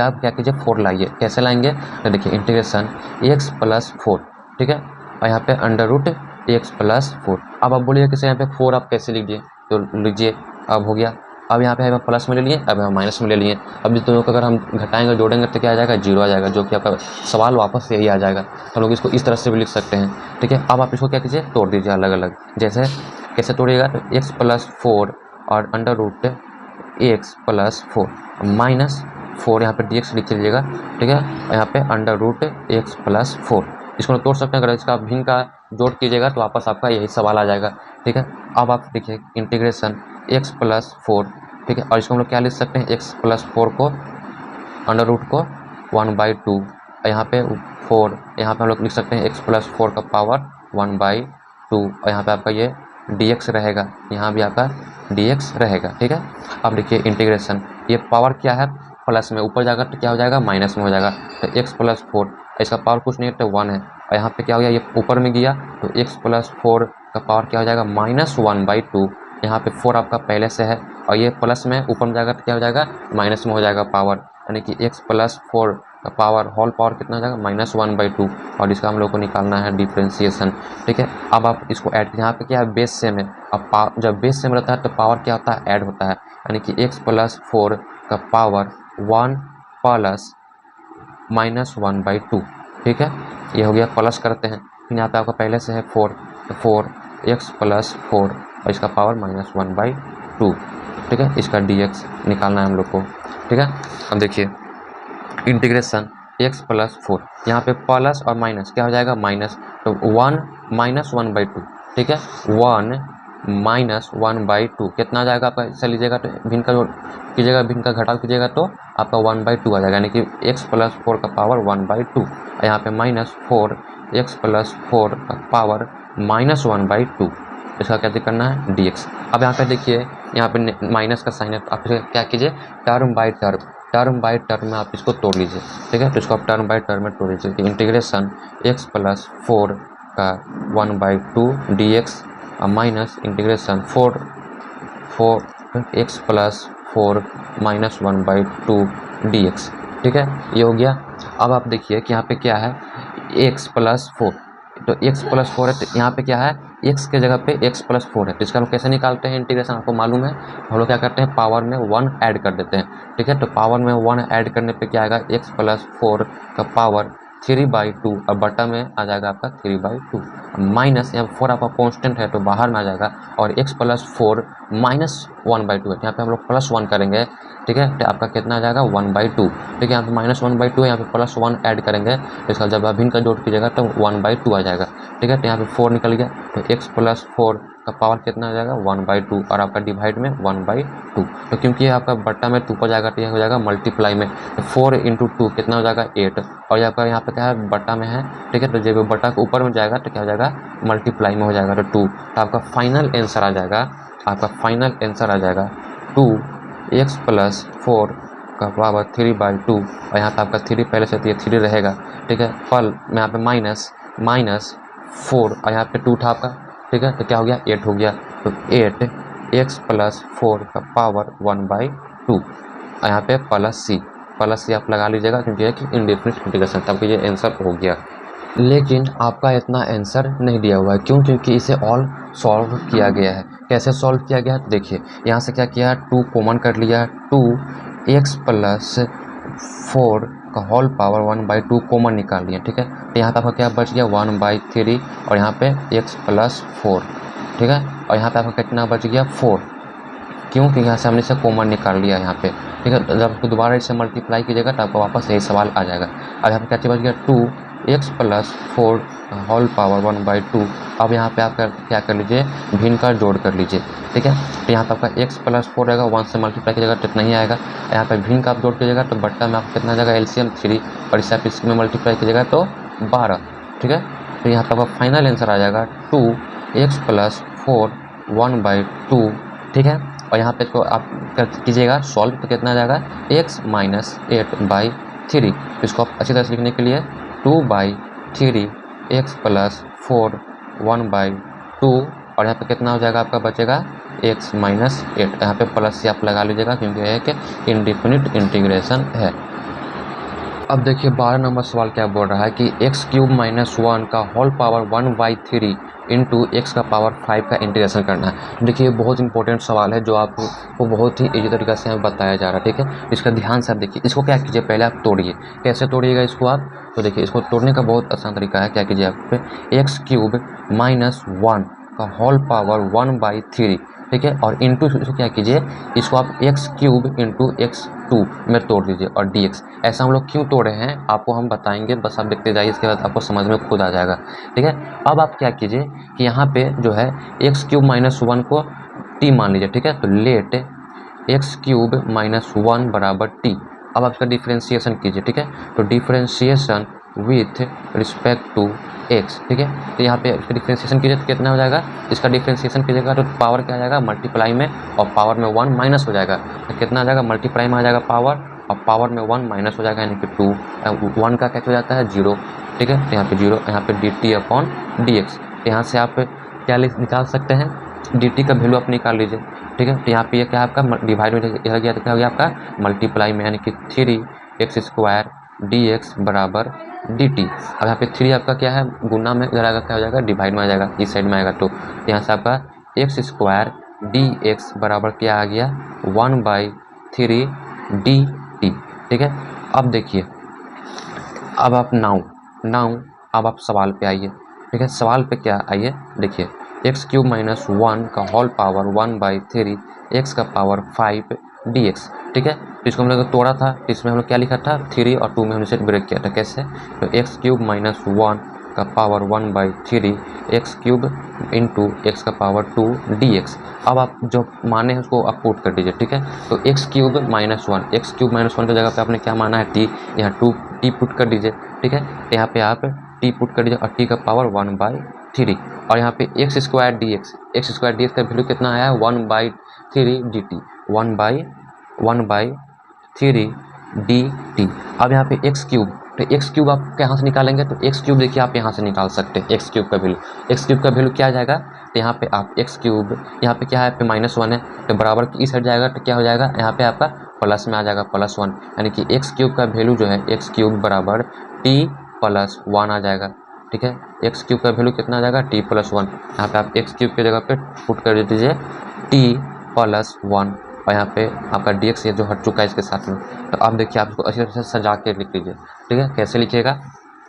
आप क्या कीजिए, 4 लाइए। कैसे लाएंगे, तो देखिए इंटीग्रेशन x+4, ठीक है, और यहाँ पे √x+4। अब आप बोलिए कि यहाँ पे 4 आप कैसे लीजिए, तो लीजिए, अब हो गया। अब यहाँ पे हम प्लस में ले लिए, अब हम माइनस में ले लिए। अब दोनों को अगर हम घटाएंगे जोड़ेंगे तो क्या आ जाएगा, 0 आ जाएगा, जो कि आपका सवाल वापस यही आ जाएगा। हम लोग इसको इस तरह से भी लिख सकते हैं, ठीक है। अब आप इसको क्या कीजिए, तोड़ दीजिए अलग अलग। जैसे कैसे तोड़िएगा, तो x+4 और √x+4 -4, यहाँ पे dx लिख लीजिएगा, ठीक है। और यहाँ पे √x+4, इसको तोड़ सकते हैं। अगर इसका भिन्न का जोड़ कीजिएगा तो वापस आपका यही सवाल आ जाएगा, ठीक है। अब आप देखिए इंटीग्रेशन x+4, ठीक है, और इसको हम लोग क्या लिख सकते हैं, x+4 को अंडर रूट को 1/2, यहाँ पे 4, यहाँ पे हम लोग लिख सकते हैं x+4 का पावर 1/2, और यहाँ पे आपका ये dx रहेगा, यहाँ भी आपका dx रहेगा, ठीक है। अब देखिए इंटीग्रेशन, ये पावर क्या है, प्लस में, ऊपर जाएगा तो क्या हो जाएगा, माइनस में हो जाएगा। तो x+4, इसका पावर कुछ नहीं है तो 1 है, और यहाँ पे क्या हो गया, ये ऊपर में गया तो x+4 का पावर क्या हो जाएगा, -1/2। यहाँ पे 4 आपका पहले से है, और ये प्लस में ऊपर में जाएगा तो क्या हो जाएगा, माइनस में हो जाएगा पावर, यानी कि x+4 का पावर होल पावर कितना हो जाएगा, -1/2। और इसका हम लोग को निकालना है डिफ्रेंशिएशन, ठीक है। अब आप इसको ऐड, यहाँ पे क्या है, बेस सेम है। अब जब बेस सेम रहता है तो पावर क्या होता है, ऐड होता है, यानी कि x+4 का पावर 1 प्लस -1/2, ठीक है। ये हो गया, प्लस करते हैं, फिर यहाँ पे आपका पहले से है 4, तो 4x+4 और इसका पावर -1/2, ठीक है। इसका dx निकालना है हम लोग को, ठीक है। अब देखिए इंटीग्रेशन x+4, यहाँ पे प्लस और माइनस क्या हो जाएगा, माइनस, तो 1 -1/2, ठीक है। 1 -1/2 कितना आ जाएगा आपका, इससे लीजिएगा तो भिन्न का जोड़ कीजिएगा, भिन्न का घटाव कीजिएगा तो आपका 1/2 आ जाएगा, यानी कि x+4 का पावर 1/2, और यहाँ पे -4 x+4 का पावर -1/2, इसका क्या करना है, dx। अब यहाँ पे देखिए, यहाँ पे माइनस का साइन है, तो आप क्या कीजिए, टर्म बाय टर्म में आप इसको तोड़ लीजिए, ठीक है। तो इसको आप टर्म बाय टर्म में तोड़ लीजिए कि इंटीग्रेशन x+4 का 1/2 dx minus integration 4x+4 -1/2 dx, ठीक है। ये हो गया। अब आप देखिए कि यहाँ पे क्या है, x+4, तो x+4 है, तो यहाँ पे क्या है, x के जगह पे x+4 है, तो इसका हम कैसे निकालते हैं इंटीग्रेशन, आपको मालूम है। हम लोग क्या करते हैं, पावर में 1 ऐड कर देते हैं, ठीक है। तो पावर में 1 ऐड करने पे क्या आएगा, x+4 का पावर 3/2, और बटा में आ जाएगा आपका 3/2, माइनस यहाँ 4 आपका कॉन्स्टेंट है तो बाहर में आ जाएगा, और x+4 -1/2 है, यहाँ पे हम लोग +1 करेंगे, ठीक है। तो आपका कितना आ जाएगा, 1/2, ठीक है। यहाँ पे -1/2 है, यहाँ पे +1 ऐड करेंगे, तो इसका जब भिन्न का जोड़ कीजिएगा तो 1/2 आ जाएगा, ठीक है। तो यहाँ पे 4 निकल गया, तो x+4 का पावर कितना आ जाएगा, 1/2, और आपका डिवाइड में 1/2, तो क्योंकि आपका बट्टा में 2 पर जाएगा तो यह हो जाएगा मल्टीप्लाई में, तो 4 × 2 कितना हो जाएगा, 8, और आपका यहाँ पे क्या है, बट्टा में है, ठीक है। तो जब बट्टा के ऊपर में जाएगा तो क्या हो जाएगा, मल्टीप्लाई में हो जाएगा, तो 2, तो आपका फाइनल आंसर आ जाएगा, आपका फाइनल आंसर आ जाएगा 2x+4 का पावर 3/2, और यहाँ पे आपका 3 पहले से तो ये 3 रहेगा, ठीक है। फल में यहाँ पे -4, और यहाँ पे 2 था आपका, ठीक है। तो क्या हो गया, 8 हो गया, तो 8x+4 का पावर 1/2, और यहाँ पे प्लस सी आप लगा लीजिएगा, क्योंकि एक इंडेफिनिट इंटीग्रेशन, तब ये आंसर हो गया। लेकिन आपका इतना आंसर नहीं दिया हुआ है, क्यों, क्योंकि इसे ऑल सॉल्व किया गया है। कैसे सॉल्व किया गया है, तो देखिए यहाँ से क्या किया है, 2 कॉमन कर लिया है, 2x+4 का होल पावर 1/2 कॉमन निकाल लिया, ठीक है। तो यहाँ पे आपका क्या बच गया 1/3 और यहाँ पे x + 4, ठीक है। और यहाँ पे आपका कितना बच गया 4, क्यों? क्योंकि यहाँ से हमने इसे कॉमन निकाल लिया यहाँ पे, ठीक है। तो जब आपको दोबारा इसे मल्टीप्लाई कीजिएगा तो आपको वापस यही सवाल आ जाएगा। अब यहाँ पे क्या चीज़ बच गया 2x + 4 होल पावर 1/2। अब यहाँ पे आप क्या कर लीजिए, भिन्न का जोड़ कर लीजिए, ठीक है। तो यहाँ पे आपका x + 4 रहेगा, 1 से मल्टीप्लाई कीजिएगा तो इतना ही आएगा। यहाँ पे भिन्न का आप जोड़ कीजिएगा तो बट्टा में आपको कितना आ जाएगा एलसीएम 3, और इसे आप इसमें मल्टीप्लाई कीजिएगा तो 12, ठीक है। तो यहाँ पे आपका फाइनल आंसर आ जाएगा 2x + 4 1/2, ठीक है। और यहाँ पे इसको आप कीजिएगा सॉल्व तो कितना आ जाएगा x - 8/3। इसको आप अच्छी तरह से लिखने के लिए 2/3 x + 4 1/2, और यहाँ पे कितना हो जाएगा आपका बचेगा x - 8। यहाँ पे प्लस से आप लगा लीजिएगा क्योंकि यह एक इंडिफिनिट इंटीग्रेशन है। अब देखिए 12 नंबर सवाल क्या बोल रहा है कि x³ - 1 का होल पावर 1/3 इंटू एक्स का पावर 5 का इंटीग्रेशन करना है। देखिए बहुत इंपॉर्टेंट सवाल है जो आपको बहुत ही इजी तरीके से बताया जा रहा है, ठीक है। इसका ध्यान से आप देखिए, इसको क्या कीजिए पहले आप तोड़िए। कैसे तोड़िएगा इसको आप? तो देखिए इसको तोड़ने का बहुत आसान तरीका है। क्या कीजिए आप x³ - 1 का होल पावर 1/3, ठीक है। और इंटू इसको क्या कीजिए, इसको आप x³ इंटू x2 में तोड़ दीजिए और dx। ऐसा हम लोग क्यों तोड़े हैं आपको हम बताएंगे, बस आप देखते जाइए, इसके बाद आपको समझ में खुद आ जाएगा, ठीक है। अब आप क्या कीजिए कि यहाँ पे जो है x³ - 1 को t मान लीजिए, ठीक है। तो लेट x³ - 1 बराबर t। अब आप इसका डिफ्रेंशिएशन कीजिए, ठीक है। तो differentiation with respect to x, ठीक है। तो यहाँ पे इसका डिफ्रेंशिएशन कीजिए तो कितना हो जाएगा, इसका डिफ्रेंशिएशन कीजिएगा तो पावर क्या आ जाएगा मल्टीप्लाई में, और पावर में 1 माइनस हो जाएगा तो कितना आ जाएगा मल्टीप्लाई में आ जाएगा पावर, और पावर में 1 माइनस हो जाएगा यानी कि 2। 1 का क्या हो जाता है 0, ठीक है। तो यहाँ पे 0, यहाँ पे dt/dx। यहाँ से आप क्या निकाल सकते हैं, dt का वैल्यू आप निकाल लीजिए, ठीक है। तो यहाँ पे ये क्या है आपका डिवाइड में क्या हो गया आपका मल्टीप्लाई में, यानी कि 3x² dx बराबर dt। अब यहाँ पे 3 आपका क्या है गुना में इधर आएगा क्या हो जाएगा डिवाइड में आ जाएगा, इस साइड में आएगा। तो यहाँ से आपका x² dx बराबर क्या आ गया 1/3 dt, ठीक है। अब देखिए, अब आप नाउ अब आप सवाल पे आइए, ठीक है। सवाल पे क्या आइए देखिए, x³ - 1 का होल पावर 1/3 x का पावर 5 dx, ठीक है। तो इसको हम लोग तोड़ा था, इसमें हम लोग क्या लिखा था 3 और 2 में हमने सेट ब्रेक किया था। कैसे? तो x³ - 1 का पावर 1/3 x³ इंटू एक्स का पावर 2 dx। अब आप जो माने हैं उसको आप पुट कर दीजिए, ठीक है। तो x³ - 1, x³ - 1 की जगह पे आपने क्या माना है t, यहाँ 2t पुट कर दीजिए, ठीक है। तो यहाँ पे आप t पुट कर दीजिए और t का पावर 1/3, और यहाँ पे x² dx का वैल्यू कितना आया है 1/3 dt, 1/3 dt। अब यहाँ पे x³, तो x³ आप यहाँ से निकालेंगे तो x³ देखिए आप यहाँ से निकाल सकते हैं x³ का वैल्यू। x³ का वैल्यू क्या आ जाएगा, तो यहाँ पे आप x³ यहाँ पे क्या है पे -1 है तो बराबर की इस हट जाएगा तो क्या हो जाएगा यहाँ पे आपका प्लस में आ जाएगा +1, यानी कि x³ का वैल्यू जो है x³ बराबर t + 1 आ जाएगा, ठीक है। x³ का वैल्यू कितना आ जाएगा t + 1। यहाँ पे आप x³ की जगह पे पुट कर दीजिए t + 1, और यहाँ पे आपका dx ये जो हट चुका है इसके साथ में। तो आप देखिए आप इसको अच्छी तरह से सजा के लिख लीजिए, ठीक है। कैसे लिखिएगा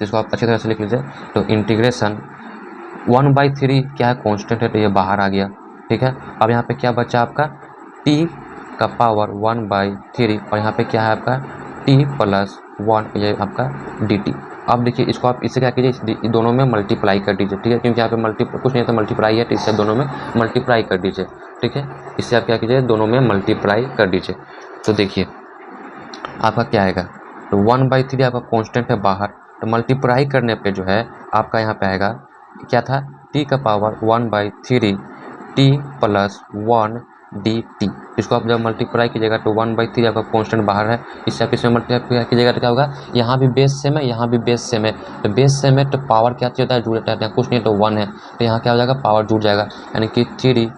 इसको आप अच्छी तरह से लिख लीजिए। तो इंटीग्रेशन 1/3 क्या है कांस्टेंट है तो ये बाहर आ गया, ठीक है। अब यहाँ पे क्या बचा आपका t का पावर 1/3, और यहाँ पे क्या है आपका t + 1, ये आपका dt। अब देखिए इसको आप इससे क्या कीजिए दोनों में मल्टीप्लाई कर दीजिए, ठीक है। क्योंकि यहाँ पे कुछ नहीं है तो मल्टीप्लाई है तो इससे दोनों में मल्टीप्लाई कर दीजिए, ठीक है। इससे आप क्या कीजिए दोनों में मल्टीप्लाई कर दीजिए। तो देखिए आपका क्या आएगा, तो 1/3 आपका कांस्टेंट है बाहर, तो मल्टीप्लाई करने पे जो है आपका यहाँ पे आएगा क्या था t का पावर 1/3 t + 1 dt। इसको आप जब मल्टीप्लाई कीजिएगा तो 1/3 आपका कांस्टेंट बाहर है, इससे आप इसमें मल्टीप्लाई कीजिएगा तो क्या होगा, यहाँ भी बेस सेम है यहाँ भी बेस सेम है, तो बेस सेम है तो पावर क्या होता है जुड़ जाता है, कुछ नहीं तो 1 है तो यहाँ क्या हो जाएगा पावर जुड़ जाएगा, यानी कि 1/3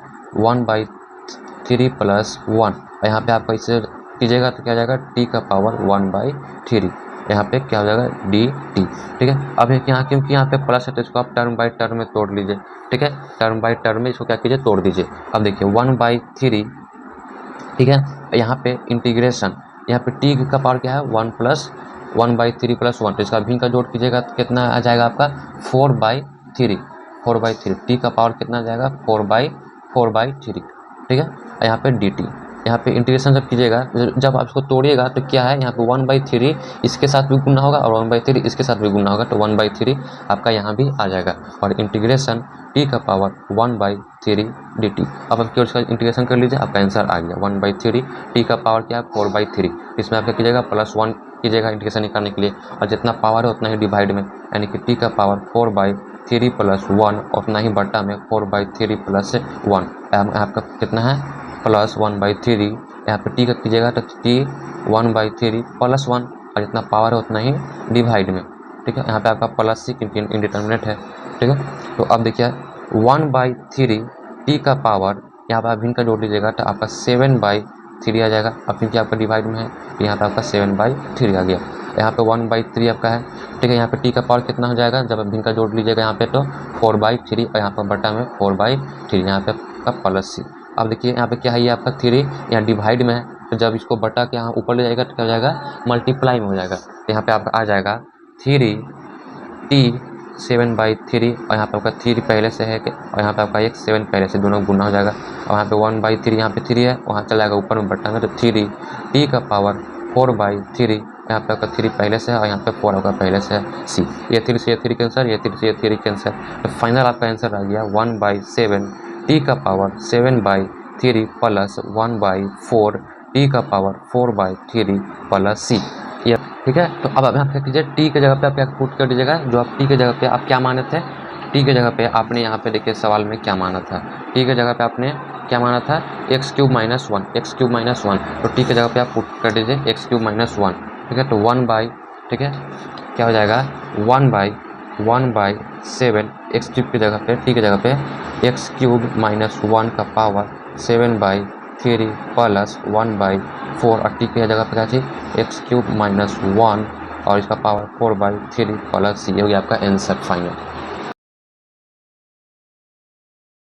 + 1। और यहाँ पे आपका इसे कीजिएगा तो क्या हो जाएगा t का पावर 1/3, यहाँ पे क्या हो जाएगा dt, ठीक है। अब यहाँ क्योंकि यहाँ पे प्लस है तो इसको आप टर्म बाई टर्म में तोड़ लीजिए, ठीक है। टर्म बाई टर्म में इसको क्या कीजिए तोड़ दीजिए। अब देखिए 1/3, ठीक है। यहाँ पे इंटीग्रेशन, यहाँ पे t का पावर क्या है 1 + 1/3 प्लस 1, तो इसका भिन्न का जोड़ कीजिएगा तो कितना आ जाएगा आपका 4/3 टी का पावर कितना आ जाएगा 4/3, ठीक है। यहाँ पे dt, यहाँ पे इंटीग्रेशन जब कीजिएगा, जब आप इसको तोड़िएगा तो क्या है, यहाँ पे 1/3 इसके साथ भी गुना होगा और 1/3 इसके साथ भी गुना होगा, तो 1/3 आपका यहाँ भी आ जाएगा। और इंटीग्रेशन टी का पावर 1/3 dt। अब आप केवल इसका इंटीग्रेशन कर लीजिए, आपका आंसर आ गया 1/3 टी का पावर क्या है 4/3। इसमें आप क्या कीजिएगा +1 कीजिएगा इंटीग्रेशन निकालने के लिए, और जितना पावर है उतना ही डिवाइड में, यानी कि टी का पावर 4/3 + 1 और उतना ही बटा में 4/3 + 1, आपका कितना है +1/3। यहाँ पे टी का कीजिएगा तो टी 1/3 + 1 और जितना पावर है उतना ही डिवाइड में, ठीक है। यहाँ पे आपका +6 क्योंकि इंडिटरमिनेट है, ठीक है। तो अब देखिए 1/3 टी का पावर, यहाँ पर आप भिन्न का जोड़ लीजिएगा तो आपका 7/3 आ जाएगा। अब क्योंकि आपका डिवाइड में है तो यहाँ पे आपका 7/3 आ गया। यहाँ पे 1/3 आपका है, ठीक है। यहाँ पे टी का पावर कितना हो जाएगा, जब आप भिन्न का जोड़ लीजिएगा यहाँ पे तो 4/3 और यहाँ पर बटा में 4/3, यहाँ पे आपका +6। अब देखिए यहाँ पे क्या है, ये आपका 3 यहाँ डिवाइड में है, तो जब इसको बटा के यहाँ ऊपर ले जाएगा तो क्या हो जाएगा, मल्टीप्लाई में हो जाएगा। तो यहाँ पे आपका आ जाएगा 3t 7/3 और यहाँ पे आपका 3 पहले से है और यहाँ पे आपका एक 7 पहले से, दोनों गुना हो जाएगा। और यहाँ पे 1/3 यहाँ पे 3 है, वहाँ चला जाएगा ऊपर में बटा में, तो 3t का पावर 4/3, यहाँ पे आपका 3 पहले से है और यहाँ पे 4 आपका पहले से है। सी, ये 3 से ये 3 कैंसर, ये 3 से ये 3 कैंसर, तो फाइनल आपका आंसर आ गया 1/7 टी का पावर 7/3 + 1/4 टी का पावर 4/3 + c, ये ठीक है। तो अब आप क्या कीजिए, टी के जगह पे आप क्या पुट कर दीजिएगा, जो आप टी के जगह पे आप क्या माने थे, टी के जगह पे आपने यहाँ पे देखिए सवाल में क्या माना था, टी के जगह पे आपने क्या माना था x³ - 1, तो टी के जगह पे आप पुट कर दीजिए x³ - 1, ठीक है। तो 1/, ठीक है, क्या हो जाएगा 1/7 x³ की जगह पे, टी की जगह पे x³ - 1 का पावर 7/3 + 1/4 और टी की जगह पे क्या थी x³ - 1 और इसका पावर 4/3 + c, ये हो गया आपका आंसर फाइनल।